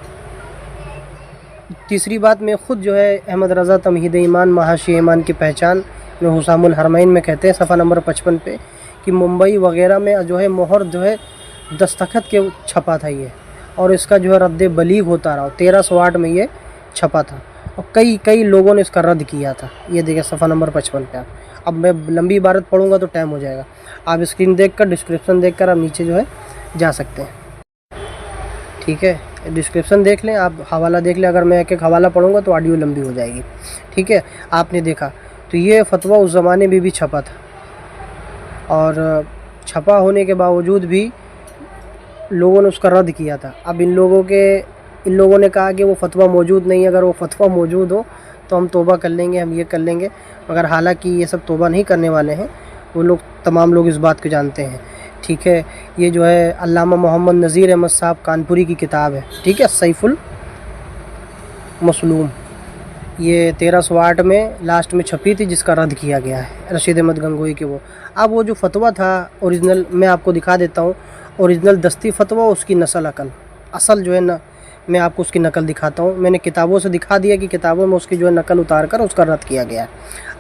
तीसरी बात मैं ख़ुद जो है अहमद रज़ा तमहीद ईमान महाशी ईमान की पहचान में हुस्सामुल हरमैन में कहते हैं सफ़ा नंबर 55 पे कि मुंबई वग़ैरह में जो है मोहर जो है दस्तखत के छपा था ये, और इसका जो है रद्द बलीग होता रहा। 1308 में ये छपा था, और कई लोगों ने इसका रद्द किया था। ये देखिए सफ़ा नंबर 55 पे। आप अब मैं लंबी इबारत पढ़ूँगा तो टाइम हो जाएगा। आप स्क्रीन देखकर, डिस्क्रिप्शन देखकर आप नीचे जो है जा सकते हैं। ठीक है, डिस्क्रिप्शन देख लें, आप हवाला देख लें। अगर मैं एक हवाला पढ़ूँगा तो ऑडियो लंबी हो जाएगी। ठीक है, आपने देखा तो ये फतवा उस ज़माने में भी छपा था, और छपा होने के बावजूद भी लोगों ने उसका रद्द किया था। अब इन लोगों ने कहा कि वो फतवा मौजूद नहीं है। अगर वो फतवा मौजूद हो तो हम तौबा कर लेंगे, हम ये कर लेंगे, मगर हालांकि ये सब तौबा नहीं करने वाले हैं। वो लोग, तमाम लोग इस बात को जानते हैं। ठीक है, ये जो है अल्लामा मोहम्मद नज़ीर अहमद साहब कानपुरी की किताब है। ठीक है, सैफुल मसलूम, ये 1308 में लास्ट में छपी थी, जिसका रद्द किया गया है रशीद अहमद गंगोही के वो। अब वो जो फतवा था ओरिजिनल मैं आपको दिखा देता हूँ, ओरिजिनल दस्ती फतवा, उसकी नस्ल अकल, असल जो है ना, मैं आपको उसकी नकल दिखाता हूँ। मैंने किताबों से दिखा दिया कि किताबों में उसकी जो है नकल उतार कर उसका रद्द किया गया है।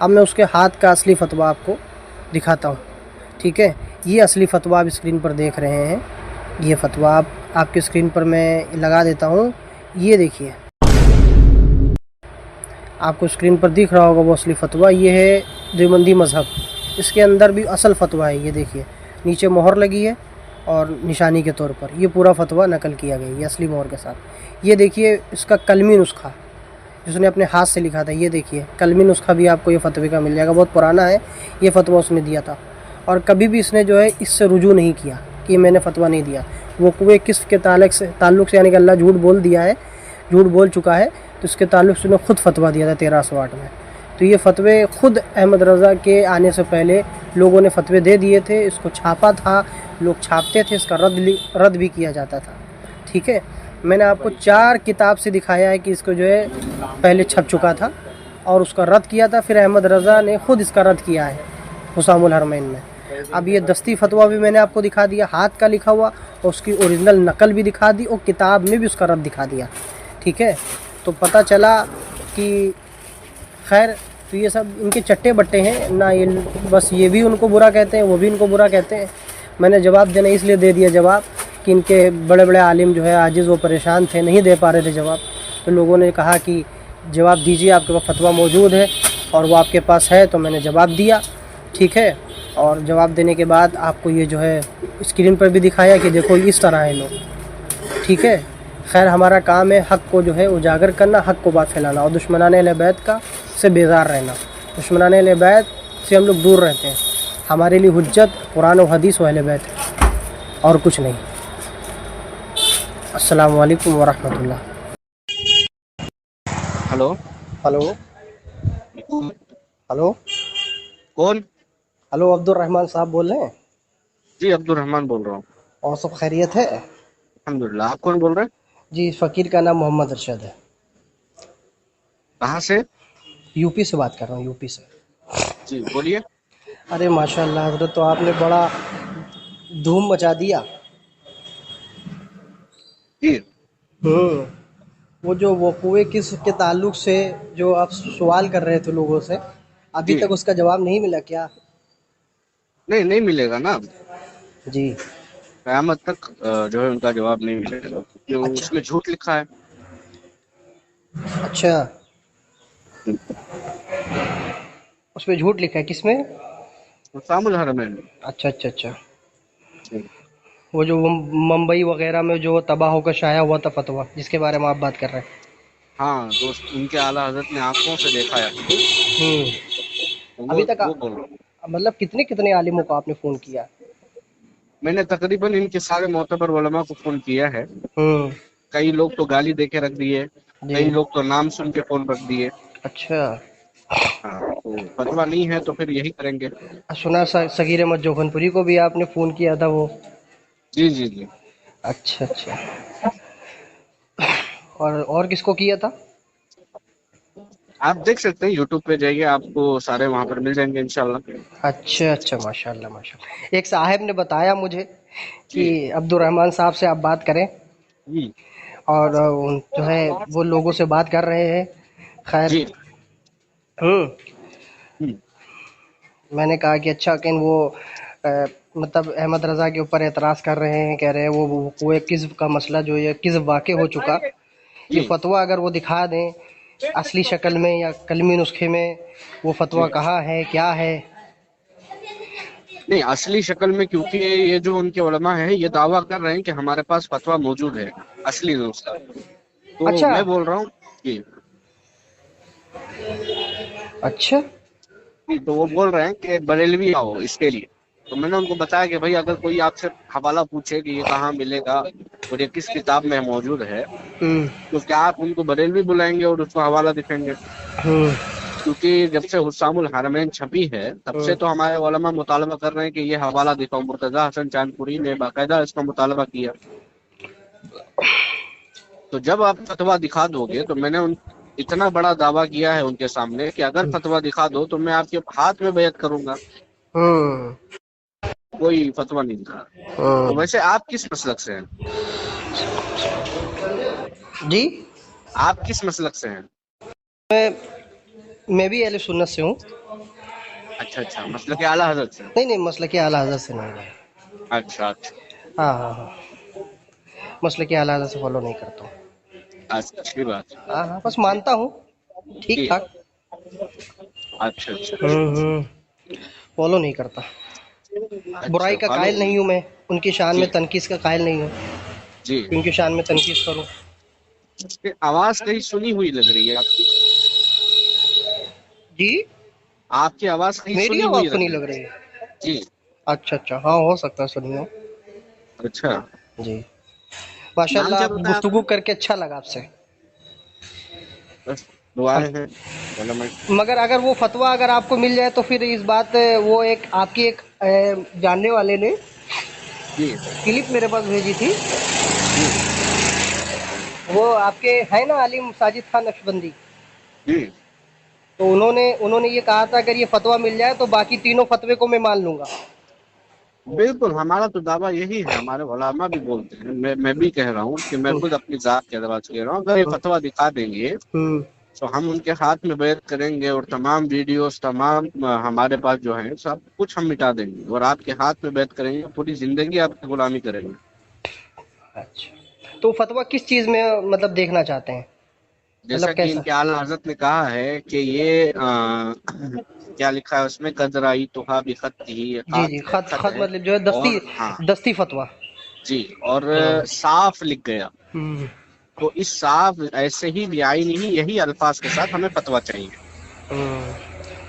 अब मैं उसके हाथ का असली फतवा आपको दिखाता हूँ, ठीक है। ये असली फतवा आप स्क्रीन पर देख रहे हैं, ये फतवा आपकी स्क्रीन पर मैं लगा देता हूँ। ये देखिए, आपको स्क्रीन पर दिख रहा होगा वो असली फतवा। ये है देवबंदी मज़हब, इसके अंदर भी असल फतवा है। ये देखिए, नीचे मोहर लगी है और निशानी के तौर पर ये पूरा फतवा नकल किया गया है, ये असली मोहर के साथ। ये देखिए इसका कलमी नुस्खा जिसने अपने हाथ से लिखा था, ये देखिए कलमी नुस्खा भी आपको ये फतवे का मिल जाएगा। बहुत पुराना है ये फतवा उसने दिया था, और कभी भी इसने जो है इससे रुजू नहीं किया कि मैंने फतवा नहीं दिया। वो कुए किस्म के ताल्लुक़ से यानी कि अल्लाह झूठ बोल दिया है, झूठ बोल चुका है, तो इसके ताल्लुक़ से उसने ख़ुद फतवा दिया था 1308 में। तो ये फतवे ख़ुद अहमद रज़ा के आने से पहले लोगों ने फतवे दे दिए थे, इसको छापा था, लोग छापते थे, इसका रद्द भी किया जाता था, ठीक है। मैंने आपको 4 किताब से दिखाया है कि इसको जो है पहले छप चुका था और उसका रद्द किया था, फिर अहमद रज़ा ने ख़ुद इसका रद्द किया है हुसामुल हरमैन में। अब ये दस्ती फतवा भी मैंने आपको दिखा दिया, हाथ का लिखा हुआ, और उसकी ओरिजिनल नकल भी दिखा दी, और किताब में भी उसका रद्द दिखा दिया, ठीक है। तो पता चला कि खैर, तो ये सब इनके चट्टे बट्टे हैं ना, ये बस ये भी उनको बुरा कहते हैं, वो भी इनको बुरा कहते हैं। मैंने जवाब देना इसलिए दे दिया जवाब कि इनके बड़े बड़े आलिम जो है आजिज़, वो परेशान थे, नहीं दे पा रहे थे जवाब। तो लोगों ने कहा कि जवाब दीजिए, आपके पास फतवा मौजूद है, और वो आपके पास है, तो मैंने जवाब दिया, ठीक है। और जवाब देने के बाद आपको ये जो है स्क्रीन पर भी दिखाया कि देखो इस तरह है लोग, ठीक है। खैर, हमारा काम है हक़ को जो है उजागर करना, हक़ को बात फैलाना, और दुश्मनाने अहले बैत का से बेजार रहना। दुश्मनाने अहले बैत से हम लोग दूर रहते हैं। हमारे लिए हुज्जत कुरान और हदीस व अहले बैत है, और कुछ नहीं। अस्सलामु अलैकुम व रहमतुल्लाह। हेलो हेलो हेलो कौन? हेलो, अब्दुल रहमान साहब बोल रहे हैं? जी अब्दुल रहमान बोल रहा हूँ। और सब खैरियत है? अल्हम्दुलिल्लाह। आप कौन बोल रहे हैं? जी, फ़कीर का नाम मोहम्मद अरशद है। कहाँ से? यूपी से बात कर रहा हूँ, यूपी से। जी बोलिए। अरे माशाल्लाह हज़रत, तो आपने बड़ा धूम मचा दिया। जी। वो कुएं किस के ताल्लुक से जो आप सवाल कर रहे थे लोगों से, अभी जी। तक उसका जवाब नहीं मिला क्या? नहीं मिलेगा ना, जी। क़यामत तक जो है उनका जवाब नहीं मिलेगा, क्योंकि अच्छा। उसमें झूठ लिखा है। अच्छा, उसमें झूठ लिखा है? किसमें? हुसामुल हरमैन। अच्छा अच्छा अच्छा। वो जो मुंबई वगैरह में जो तबाह होकर शाया हुआ था फतवा, जिसके बारे में आप बात कर रहे हैं। हाँ दोस्त, उनके आला हजरत ने आंखों से देखा है। अभी तक वो बोल रहा हूँ। मतलब कितने कितने आलिमों को आपने फ़ोन किया? मैंने तकरीबन इनके सारे मोतबर उलमा को फोन किया है। कई लोग तो गाली दे के रख दिए, कई लोग तो नाम सुन के फोन रख दिए। अच्छा। हाँ, तो फतवा नहीं है तो फिर यही करेंगे। सुना सगीर अहमद जोखनपुरी को भी आपने फ़ोन किया था वो? जी जी जी। अच्छा अच्छा। और किसको किया था? आप देख सकते हैं, यूट्यूब पे जाइए, आपको सारे वहाँ पर मिल जाएंगे इंशाल्लाह। अच्छा अच्छा, माशाल्लाह माशाल्लाह। एक साहब ने बताया मुझे कि अब्दुल रहमान साहब से आप बात करें, और जो है वो लोगों से बात कर रहे हैं। खैर, मैंने कहा कि अच्छा, कि वो मतलब अहमद रज़ा के ऊपर एतराज़ कर रहे हैं, कह रहे हैं वो एक किज़्ब का मसला जो है किज़्ब वाक़ हो चुका, ये फतवा अगर वो दिखा दें असली शक्ल में या कलमी नुस्खे में, वो फतवा कहाँ है, क्या है? नहीं, असली शक्ल में, क्योंकि ये जो उनके उलमा है ये दावा कर रहे हैं कि हमारे पास फतवा मौजूद है असली नुस्खा। तो अच्छा। मैं बोल रहा हूँ कि अच्छा, तो वो बोल रहे हैं कि बरेलवी आओ इसके लिए। तो मैंने उनको बताया कि भाई अगर कोई आपसे हवाला पूछे कि ये कहाँ मिलेगा और ये किस किताब में मौजूद है, तो क्या आप उनको बरेलवी बुलाएंगे और उसको हवाला दिखाएंगे? क्योंकि जब से हुस्सामुल हरमैन छपी है तब से तो हमारे उलमा मुतालबा कर रहे हैं कि ये हवाला दिखाओ। मुर्तजा हसन चांदपुरी ने बाकायदा इसका मुतालबा किया। तो जब आप फतवा दिखा दोगे, तो मैंने इतना बड़ा दावा किया है उनके सामने कि अगर फतवा दिखा दो तो मैं आपके हाथ में बैत करूंगा। कोई फतवा नहीं था। तो वैसे आप किस मसलक से हैं? जी, आप किस मसलक से हैं? मैं भी अहले सुन्नत से हूँ। अच्छा, मसलक आला हजरत से। नहीं, मसलक आला हज़रत से नहीं भाई। अच्छा, हाँ, मसलक आला हज़रत से फॉलो नहीं करता हूँ। अच्छी बात। हाँ, बस मानता हूँ, ठीक ठाक। अच्छा, फॉलो नहीं करता। बुराई का कायल नहीं हूँ मैं, उनकी शान में तनकीस का कायल नहीं हूँ जी। उनकी शान में तनकीस करूँ। आवाज कहीं सुनी हुई लग रही है आपकी। जी, आपकी आवाज कहीं मेरी सुनी आवाज हुई सुनी लग रही है? जी। अच्छा, हाँ, हो सकता है सुनी हो। अच्छा जी, माशाल्लाह, नाम क्या बताया गुफ्तगू करके अच्छा लगा आपसे। बस दुआएं हैं। मगर अगर वो फतवा अगर आपको मिल जाए तो फिर इस बात, वो एक आपकी एक जानने वाले ने जी क्लिप मेरे पास भेजी थी। वो आपके है ना आलिम साजिद खान नक्शबंदी, जी। तो उन्होंने ये कहा था अगर ये फतवा मिल जाए तो बाकी तीनों फतवे को मैं मान लूंगा। बिल्कुल, हमारा तो दावा यही है, हमारे उलमा भी बोलते हैं, मैं भी कह रहा हूँ कि मैं खुद अपनी जात के अदवार से कह रहा हूँ, अगर ये फतवा दिखा देंगे तो हम उनके हाथ में बैत करेंगे और तमाम वीडियोस, तमाम हमारे पास जो है सब कुछ हम मिटा देंगे और आपके हाथ में बैत करेंगे, पूरी जिंदगी आपकी गुलामी करेंगे। अच्छा, तो फतवा किस चीज में मतलब देखना चाहते हैं? जैसा कि इनके आला हजरत ने कहा है कि ये क्या लिखा है उसमें, कदराई तुहा बिखत ही, जी, खत मतलब जो है दस्ती फतवा। जी, और साफ लिख गया। तो इस साफ ऐसे ही बेआईनी ही यही अल्फाज के साथ हमें फतवा चाहिए।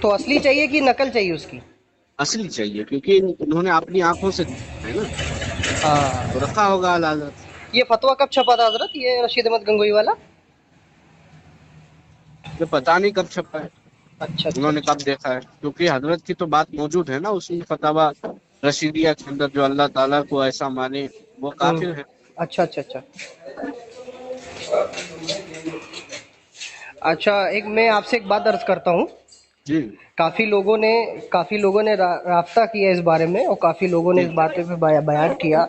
तो असली चाहिए कि नकल चाहिए उसकी? असली चाहिए, क्योंकि उन्होंने अपनी आंखों से है ना तो रखा होगा आला हजरत। ये फतवा कब छपा था हजरत, ये रशीद अहमद गंगोही वाला? ये पता नहीं कब छपा है। अच्छा, उन्होंने कब देखा है, क्योंकि हजरत की तो बात मौजूद है ना उसमें, फतवा रशीदिया के अंदर, जो अल्लाह ताला को ऐसा माने वो काफिर है। अच्छा, एक मैं आपसे एक बात अर्ज करता हूँ जी। काफी लोगों ने राब्ता किया इस बारे में, और काफी लोगों ने इस बात पे बयान किया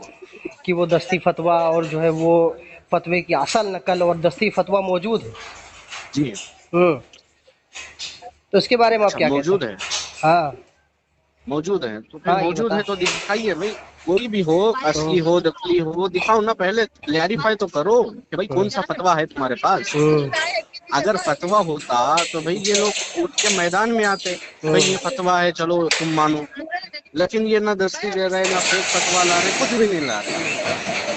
कि वो दस्ती फतवा और जो है वो फतवे की असल नकल और दस्ती फतवा मौजूद है। जी। तो इसके बारे में आप क्या मौजूद कहते हैं? है? हाँ, मौजूद है तो फिर मौजूद है तो दिखाइए भाई, कोई भी हो, असली हो, नकली हो, दिखाओ ना, पहले क्लैरिफाई तो करो कि भाई कौन सा फतवा है तुम्हारे पास। अगर फतवा होता तो भाई ये लोग उठ के मैदान में आते, भाई ये फतवा है चलो तुम मानो, लेकिन ये ना दस्ती दे रहे, ना फेक फतवा ला रहे, कुछ भी नहीं ला रहे,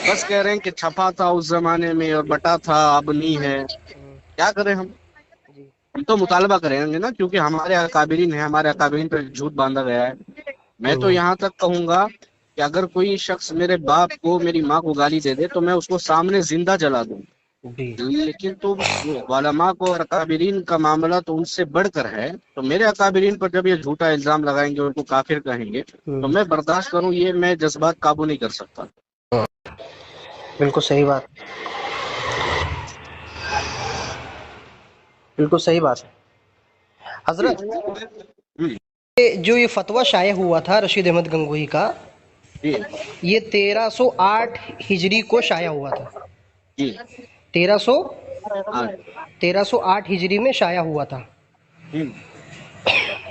बस कह रहे हैं कि छपा था उस जमाने में और बटा था, अब नहीं है। क्या करें हम तो मुतालबा करेंगे ना, क्योंकि हमारे अकाबिरीन है, हमारे अकाबिरीन पर झूठ बांधा गया है। मैं तो यहाँ तक कहूंगा कि अगर कोई शख्स मेरे बाप को, मेरी माँ को गाली दे दे तो मैं उसको सामने जिंदा जला दूं, लेकिन तो उलमा को और अकाबिरीन का मामला तो उनसे बढ़कर है। तो मेरे अकाबिरीन पर जब ये झूठा इल्जाम लगाएंगे, उनको काफिर कहेंगे, तो मैं बर्दाश्त करूं, ये मैं जज्बात काबू नहीं कर सकता। बिल्कुल सही बात, बिल्कुल सही बात है हजरत। जो ये फतवा शाया हुआ था रशीद अहमद गंगोही का, ये 1308 हिजरी को शाया हुआ था। 1308 हिजरी में शाया हुआ था।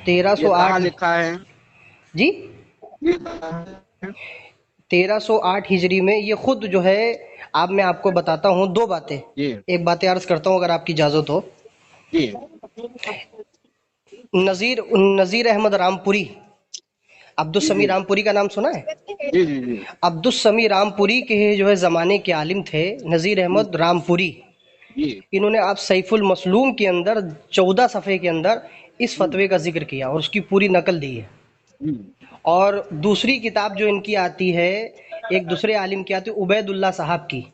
1308 लिखा है जी, 1308 हिजरी में ये खुद जो है, अब मैं आपको बताता हूँ दो बातें, एक बातें अर्ज करता हूँ अगर आपकी इजाजत हो। नजीर अहमद रामपुरी, अब्दुल समी रामपुरी का नाम सुना है? अब्दुल समी रामपुरी के जो है जमाने के आलिम थे नजीर अहमद रामपुरी। इन्होंने आप सैफुल मसलूम के अंदर 14 सफ़े के अंदर इस फतवे का जिक्र किया और उसकी पूरी नकल दी है। और दूसरी किताब जो इनकी आती है, एक दूसरे आलिम की आती है उबैदुल्लाह साहब की,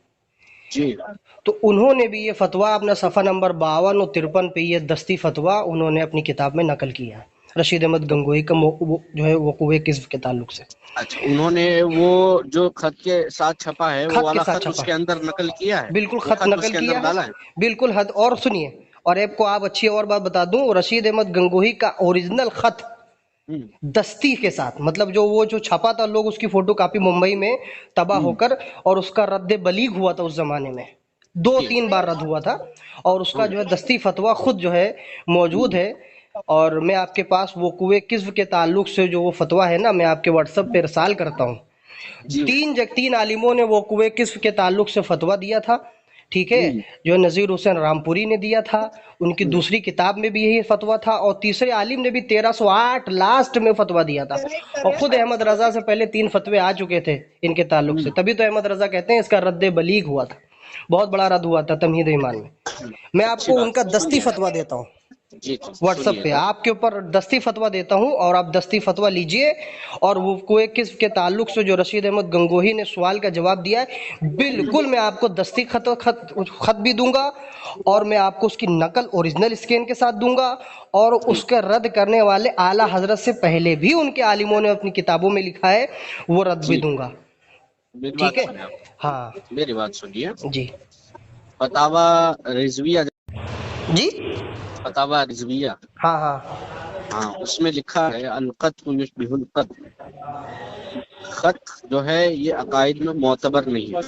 तो उन्होंने भी ये फतवा अपना सफ़ा नंबर 52 और 53 पे ये दस्ती फतवा उन्होंने अपनी किताब में नकल किया रशीद अहमद गंगोही का जो है वक़ूए किस्म के ताल्लुक से। अच्छा, उन्होंने वो जो खत के साथ छपा है वो वाला खत उसके अंदर नकल किया है? बिल्कुल खत नकल किया है, बिल्कुल हद। और सुनिए, और आपको आप अच्छी और बात बता दूं, रशीद अहमद गंगोही का ओरिजिनल खत दस्ती के साथ, मतलब जो वो जो छपा था, लोग उसकी फोटो कापी मुंबई में तबाह होकर, और उसका रद्द बलीग हुआ था उस जमाने में, 2-3 बार रद्द हुआ था, और उसका जो है दस्ती फतवा खुद जो है मौजूद है। और मैं आपके पास वो कुए किस्व के ताल्लुक से जो वो फतवा है ना, मैं आपके व्हाट्सएप पे इरसाल करता हूँ। 3 आलिमों ने वो कुए किस्व के ताल्लुक से फतवा दिया था, ठीक है, जो नज़ीर हुसैन रामपुरी ने दिया था, उनकी दूसरी किताब में भी यही फतवा था, और तीसरे आलिम ने भी 1308 लास्ट में फतवा दिया था, और खुद अहमद रजा से पहले 3 फतवे आ चुके थे इनके ताल्लुक से, तभी तो अहमद रजा कहते हैं इसका रद्द बलीग हुआ था, बहुत बड़ा रद्द हुआ था तमहीद ईमान में। मैं आपको उनका दस्ती फतवा देता हूँ व्हाट्सएप पे, आपके ऊपर दस्ती फतवा देता हूँ, और आप दस्ती फतवा लीजिए। और वो कोई किस्म के ताल्लुक से जो रशीद अहमद गंगोही ने सवाल का जवाब दिया है, बिल्कुल मैं आपको दस्ती खत भी दूंगा, और मैं आपको उसकी नकल ओरिजिनल स्कैन के साथ दूंगा, और उसका रद्द करने वाले आला हजरत से पहले भी उनके आलिमों ने अपनी किताबों में लिखा है, वो रद्द भी दूंगा, ठीक है। हाँ, मेरी बात सुनिए जी। फतावा रिजविया जी, फतावा रिजविया, हाँ हाँ हाँ, उसमें लिखा है अल-क़त्ल युशबिहुल क़त्ल, खत जो है ये अकायद में मोतबर नहीं है,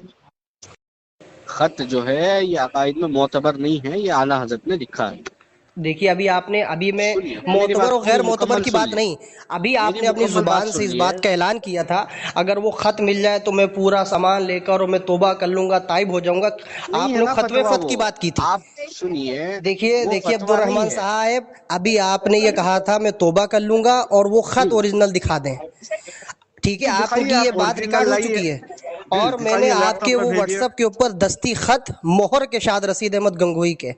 खत जो है ये अकायद में मोतबर नहीं है, ये आला हजरत ने लिखा है। देखिए, अभी मैं मोतबर और गैर मोतबर की बात नहीं, अभी आपने अपनी जुबान से इस बात का ऐलान किया था, अगर वो खत मिल जाए तो मैं पूरा सामान लेकर और मैं तौबा कर लूंगा, ताइब हो जाऊंगा। आपने खतवे फत की बात की थी। आप सुनिए, देखिए अब्दुल रहमान साहब, अभी आपने ये कहा था मैं तौबा कर लूंगा और वो खत ओरिजिनल दिखा दें, ठीक है, आपकी ये बात रिकॉर्ड हो चुकी है, और मैंने आपके वो व्हाट्सएप के ऊपर दस्ती खत मोहर के शाद रशीद अहमद गंगोही के,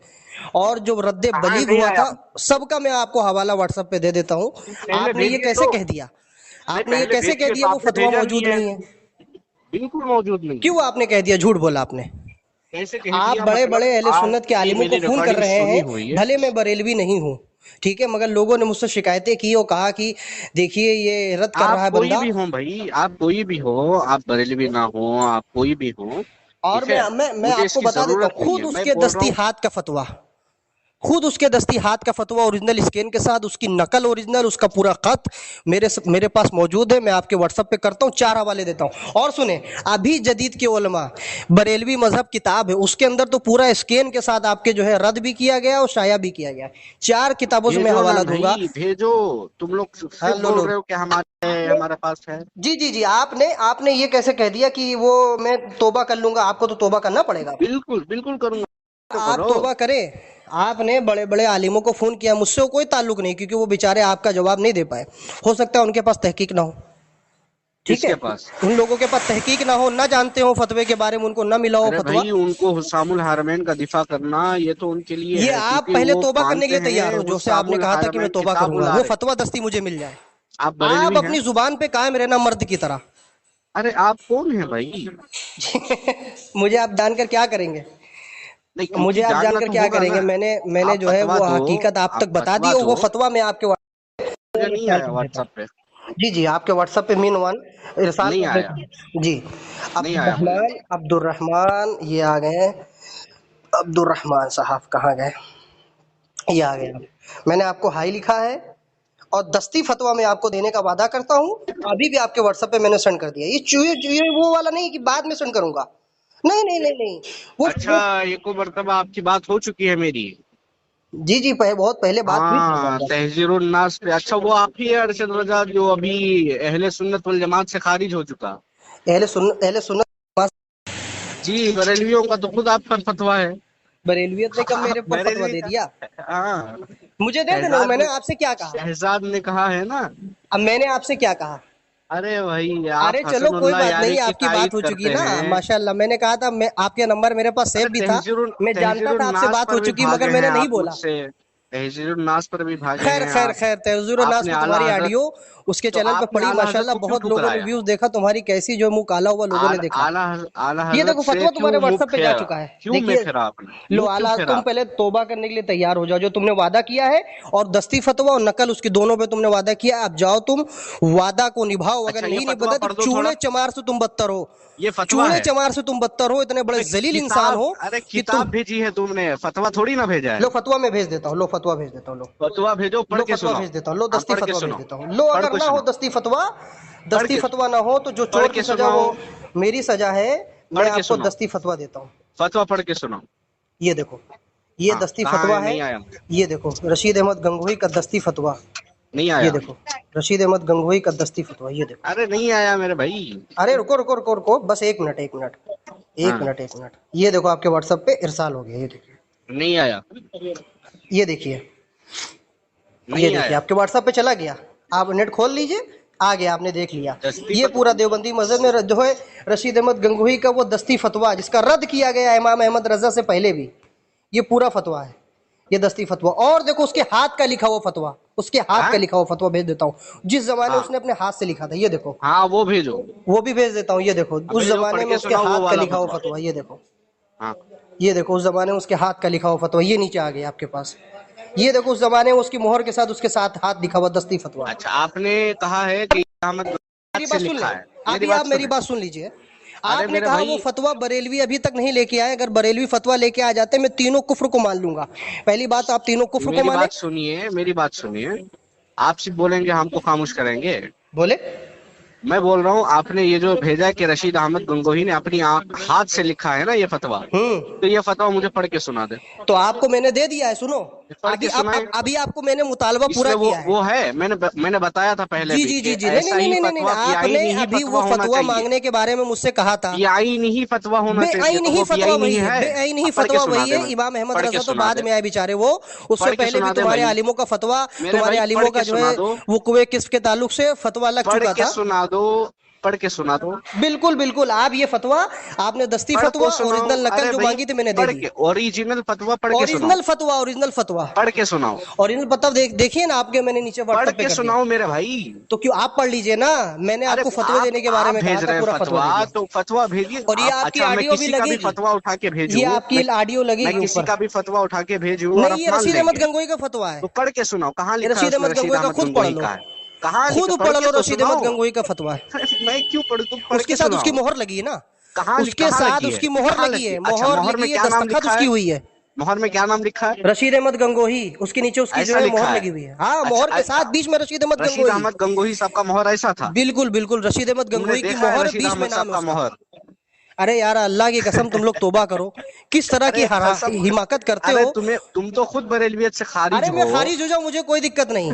और जो रद्द बलीग हुआ था सबका मैं आपको हवाला व्हाट्सएप पे दे देता हूँ। आपने ये कैसे कह दिया, आपने ये कैसे कह दिया वो फतवा मौजूद नहीं है? बिल्कुल मौजूद नहीं। क्यों आपने कह दिया, झूठ बोला आपने? आप बड़े बड़े अहले सुन्नत के आलिमों को फोन कर रहे हैं, भले मैं बरेलवी नहीं हूँ, ठीक है, मगर लोगों ने मुझसे शिकायतें की और कहा कि देखिए ये रद्द कर रहा है बंदा। कोई भी हो भाई, आप कोई भी हो, आप बरेलवी ना हो, आप कोई भी हो, और मैं आपको बता देता हूँ, खुद उसके दस्ती हाथ का फतवा, खुद उसके दस्ती हाथ का फतवा ओरिजिनल स्कैन के साथ, उसकी नकल ओरिजिनल, उसका पूरा खत मेरे पास मौजूद है, मैं आपके व्हाट्सएप पे करता हूँ, 4 हवाले देता हूँ। और सुने, अभी जदीद के उलमा बरेलवी मजहब किताब है, उसके अंदर तो पूरा स्कैन के साथ आपके जो है रद्द भी किया गया और शाया भी किया गया, 4 किताबों से मैं हवाला दूंगा। भेजो, तुम लोग बोल रहे हो कि हमारे पास है। जी, आपने ये कैसे कह दिया कि वो मैं तौबा कर लूंगा? आपको तो तौबा करना पड़ेगा। बिल्कुल करूंगा, आप तौबा करें। आपने बड़े बड़े आलिमों को फोन किया, मुझसे कोई ताल्लुक नहीं, क्योंकि वो बेचारे आपका जवाब नहीं दे पाए, हो सकता है उनके पास तहकीक ना हो, ठीक है, उन लोगों के पास तहकीक ना हो, ना जानते हो फतवे के बारे में, उनको ना मिला हो फतवा। उनको हुस्सामुल हरमैन का दिफा करना ये तो उनके लिए ये आप पहले तौबा करने के लिए तैयार हो, जैसे आपने कहा था कि मैं तौबा करूंगा, वो फतवा दस्ती मुझे मिल जाए। आप अपनी जुबान पे कायम रहना मर्द की तरह। अरे आप कौन है भाई? मुझे आप जानकर क्या करेंगे? मुझे आप जानकर क्या करेंगे? मैंने जो है वो हकीकत आप तक बता दी, और वो फतवा मैं आपके व्हाट्सएप पे, जी आपके व्हाट्सएप पे मीनवान इरसाल नहीं आया जी। अब्दुल रहमान ये आ गए, अब्दुल रहमान साहब कहाँ गए? ये आ गए, मैंने आपको हाई लिखा है, और दस्ती फतवा मैं आपको देने का वादा करता हूँ, अभी भी आपके व्हाट्सएप पे मैंने सेंड कर दिया। ये वो वाला नहीं कि बाद में सेंड करूंगा, नहीं वो अच्छा, एक मरतबा आपकी बात हो चुकी है मेरी। जी बहुत पहले बात हुई तहजीरुन नास पे। अच्छा, वो आप ही है अरशद रजा जो अभी अहले सुन्नत वल जमात से खारिज हो चुका? अहले सुन्नत जी, बरेलवियों का तो खुद आप पर फतवा है। बरेलवियत ने कब मेरे पर फतवा दे दिया? मुझे दे देना, मैंने आपसे क्या कहा? शहजाद ने कहा है ना। अब मैंने आपसे क्या कहा? अरे भाई, अरे चलो कोई बात नहीं, आपकी बात हो चुकी ना, माशाल्लाह। मैंने कहा था, मैं आपके नंबर मेरे पास सेव भी था, मैं जानता था आपसे बात हो चुकी, मगर मैंने नहीं बोला। तहजीरुन नास पर भी भागे खैर तहजीरुन नास में तुम्हारी ऑडियो उसके चैनल पे पड़ी, माशाल्लाह बहुत लोगों ने व्यूज देखा तुम्हारी, कैसी जो मुंह काला हुआ लोगों ने देखा। ये देखो फतवा तुम्हारे व्हाट्सएप पे जा चुका है, देखिए लो आला, तुम पहले तौबा करने के लिए तैयार हो जाओ, जो तुमने वादा किया है, और दस्ती फतवा और नकल उसकी दोनों पे तुमने वादा किया, अब जाओ तुम वादा को निभाओ, अगर नहीं निभाते तो चूड़े चमार से तुम बदतर हो, ये चूड़े चमार से तुम बदतर हो, इतने बड़े जलील इंसान हो। अरे किताब भेजी है तुमने, फतवा थोड़ी ना भेजा है। लो फतवा में भेज देता हूँ, लो फतवा भेज देता हूँ, लो फतवा भेजो, पढ़ लो के फतवा सुनाओ। भेज देता हूँ, लो हाँ, दस्ती पढ़ के फतवा भेज सुनाओ। देता हूँ, लो। पढ़ अगर के ना हो सुनाओ। दस्ती फतवा ना हो तो जो पढ़ चोर के की सजा सुनाओ। वो मेरी सजा है, पढ़ मैं के आपको सुनाओ। दस्ती फतवा देता हूँ। फतवा पढ़ के सुनाओ। ये देखो, ये हाँ, दस्ती कहाँ फतवा है? है, नहीं आया। ये देखो रशीद अहमद गंगोही का दस्ती फतवा, नहीं ये आया। देखो रशीद अहमद गंगोही का दस्ती फतवा, ये देखो। अरे नहीं आया मेरे भाई। अरे रुको रुको रुको रुको, बस एक मिनट एक मिनट एक हाँ। मिनट एक मिनट, ये देखो आपके व्हाट्सएप पे इरसाल हो गया, ये देखिए, नहीं आया। ये देखिए, ये नहीं देखिए आया। आपके व्हाट्सएप पे चला गया, आप नेट खोल लीजिए, आ गया, आपने देख लिया। दस्ती ये फतवा। पूरा देवबंदी मस्जिद में जो है रशीद अहमद गंगोही का वो दस्ती फतवा जिसका रद्द किया गया इमाम अहमद रजा से पहले भी, ये पूरा फतवा है, ये दस्ती फतवा। और देखो उसके हाथ का लिखा हुआ फतवा, उसके हाथ हाँ? का लिखा हुआ फतवा भेज देता हूँ, जिस जमाने हाँ। उसने अपने हाथ से लिखा था, ये देखो, हाँ वो भेजो। वो भी भेज देता हूँ, ये देखो उस भेजो, जमाने पढ़ में के उसके सुनाओ वो हाथ का वाला लिखा हुआ फतवा। फतवा, ये देखो, हाँ। ये देखो उस जमाने में उसके हाथ का लिखा हुआ फतवा, ये नीचे आ गया आपके पास। ये देखो उस जमाने में उसकी मोहर के साथ उसके साथ हाथ लिखा हुआ दस्ती फतवा। अच्छा, आपने कहा है कि अहमद मेरी से बात सुन लिखा ले, है। अभी आप मेरी बात सुन लीजिए। आपने मेरे कहा भाई- वो फतवा बरेलवी अभी तक नहीं लेके आए, अगर बरेलवी फतवा लेके आ जाते मैं तीनों कुफ्र को मान लूंगा। पहली बात, आप तीनों कुफ्र को मेरी माने। बात सुनिए, मेरी बात सुनिए। आप सिर्फ बोलेंगे हमको खामोश करेंगे? बोले, मैं बोल रहा हूँ, आपने ये जो भेजा है कि रशीद अहमद गंगोही ने अपनी हाथ से लिखा है ना ये फतवा, तो ये फतवा मुझे पढ़ के सुना दे। तो आपको मैंने दे दिया है, सुनो पढ़ के सुनाए। अभी आपको मैंने मुतालबा पूरा इसमें किया है। वो है, मैंने बताया था पहले जी भी जी कि जी जी, ऐसा ही नहीं, फतवा कि आपने आईनी ही अभी वो होना फतवा चाहिए। मांगने के बारे में मुझसे कहा था। ये आईनी ही फतवा होना चाहिए। बेआईन तो ही वो फतवा बेआईन वही ही है, है। बेआईन ही अब पढ़ के फतवा सुना वही दे है। मैं। इमाम अहमद पढ़ के रजा तो सुना बाद दे। में आए बेचारे, वो उससे पढ़ के पहले भी सुना दे तुम्हारे भाई। आलिमों का फतवा, मेरे तुम्हारे भाई, आलिमों पढ़ का के जो है सुना दो। वो कुवे किस्म के ताल्लुक से फतवा लग पढ़ चुका के था। सुना दो, पढ़ के सुना दो। बिल्कुल बिल्कुल, आप ये फतवा आपने दस्ती पढ़ फतवा को सुनाओ। ओरिजिनल नकल अरे जो भाई, मांगी थी मैंने दे पढ़ दी। के ओरिजिनल फतवा पढ़ के सुनाओ। ओरिजिनल फतवा पढ़ के सुनाओ। ओरिजिनल फतवा देखिए ना, आपके मैंने नीचे पढ़ व्हाट्सएप पे के कर दिया। सुनाओ मेरे भाई। तो क्यों आप पढ़ लीजिए ना, मैंने अरे आपको फतवे देने के बारे में कहा भेज था, रहे हैं पूरा फतवा दे फतवा, दिया। तो फतवा भेजिए। और ये आपकी अच्छा, मैं ऑडियो भी किसी का भी लगेगी, फतवा उठा के भेजूं? ये आपकी ऑडियो मैं लगेगी किसी ऊपर। का भी फतवा उठा के भेजूं और नहीं, ये आप मान रशीद अहमद लेंगे? गंगोही का फतवा है। तो पढ़ के सुनाओ, कहाँ ये लिखा है रशीद उसमें अहमद रशीद गंगोही का अहमद खुद गंगोही पढ़ लो, का है? कहाँ खुद लिखा? पढ़ के लो, तो रशीद अहमद सुनाओ। गंगोही का फतवा है। मैं क्यों पढ़ूं? तुम पढ़ उसके के साथ उसकी सुनाओ। मोहर लगी है ना, कहाँ उसके साथ लगी है? उसकी मोहर कहाँ लगी है, अच्छा, मोहर लगी है, क्या नाम दस्तखत लिखा उसकी है? हुई है। मोहर में क्या नाम लिखा है? रशीद अहमद गंगोही, उसके नीचे उसकी जो ऐसा है लिखा मोहर है? लगी हुई है। हाँ, अच्छा, मोहर के साथ बीच में रशीद अहमद रशीद गंगोही। अहमद गंगोही साहब का मोहर ऐसा था? बिल्कुल बिल्कुल, रशीद अहमद तुमने गंगोही की देखा है मोहर, रशीद बीच में अहमद साहब नाम है का उसका। मोहर? अरे यार, अल्लाह की कसम, तुम लोग तौबा करो, किस तरह की अरे कसम। हिमाकत करते अरे हो। तुम तो खुद बरेलवियत से खारिज अरे हो। मैं खारिज हो जाऊं, मुझे कोई दिक्कत नहीं,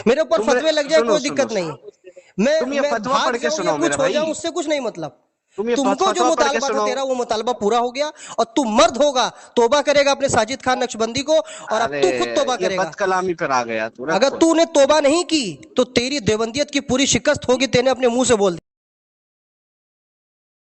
मेरे ऊपर फतवे लग जाए, सुनो, कोई सुनो, दिक्कत सुनो। नहीं। तुम ये मैं फतवा भाग पढ़ के जाऊं या सुनाओ कुछ मेरे हो भाई। जाऊं, उससे कुछ नहीं मतलब। तुम ये तुमको जो फतवा पढ़ के मुतालबा था सुनाओ। तेरा, वो मुतालबा पूरा हो गया, और तू मर्द होगा, तोबा करेगा अपने साजिद खान नक्शबंदी को, और अब तू खुद तोबा ये करेगा। बद कलामी पर आ गया तू ना। अगर तूने तोबा नहीं की तो तेरी देवबंदियत की पूरी शिकस्त होगी, तेने अपने मुंह से बोल दिया।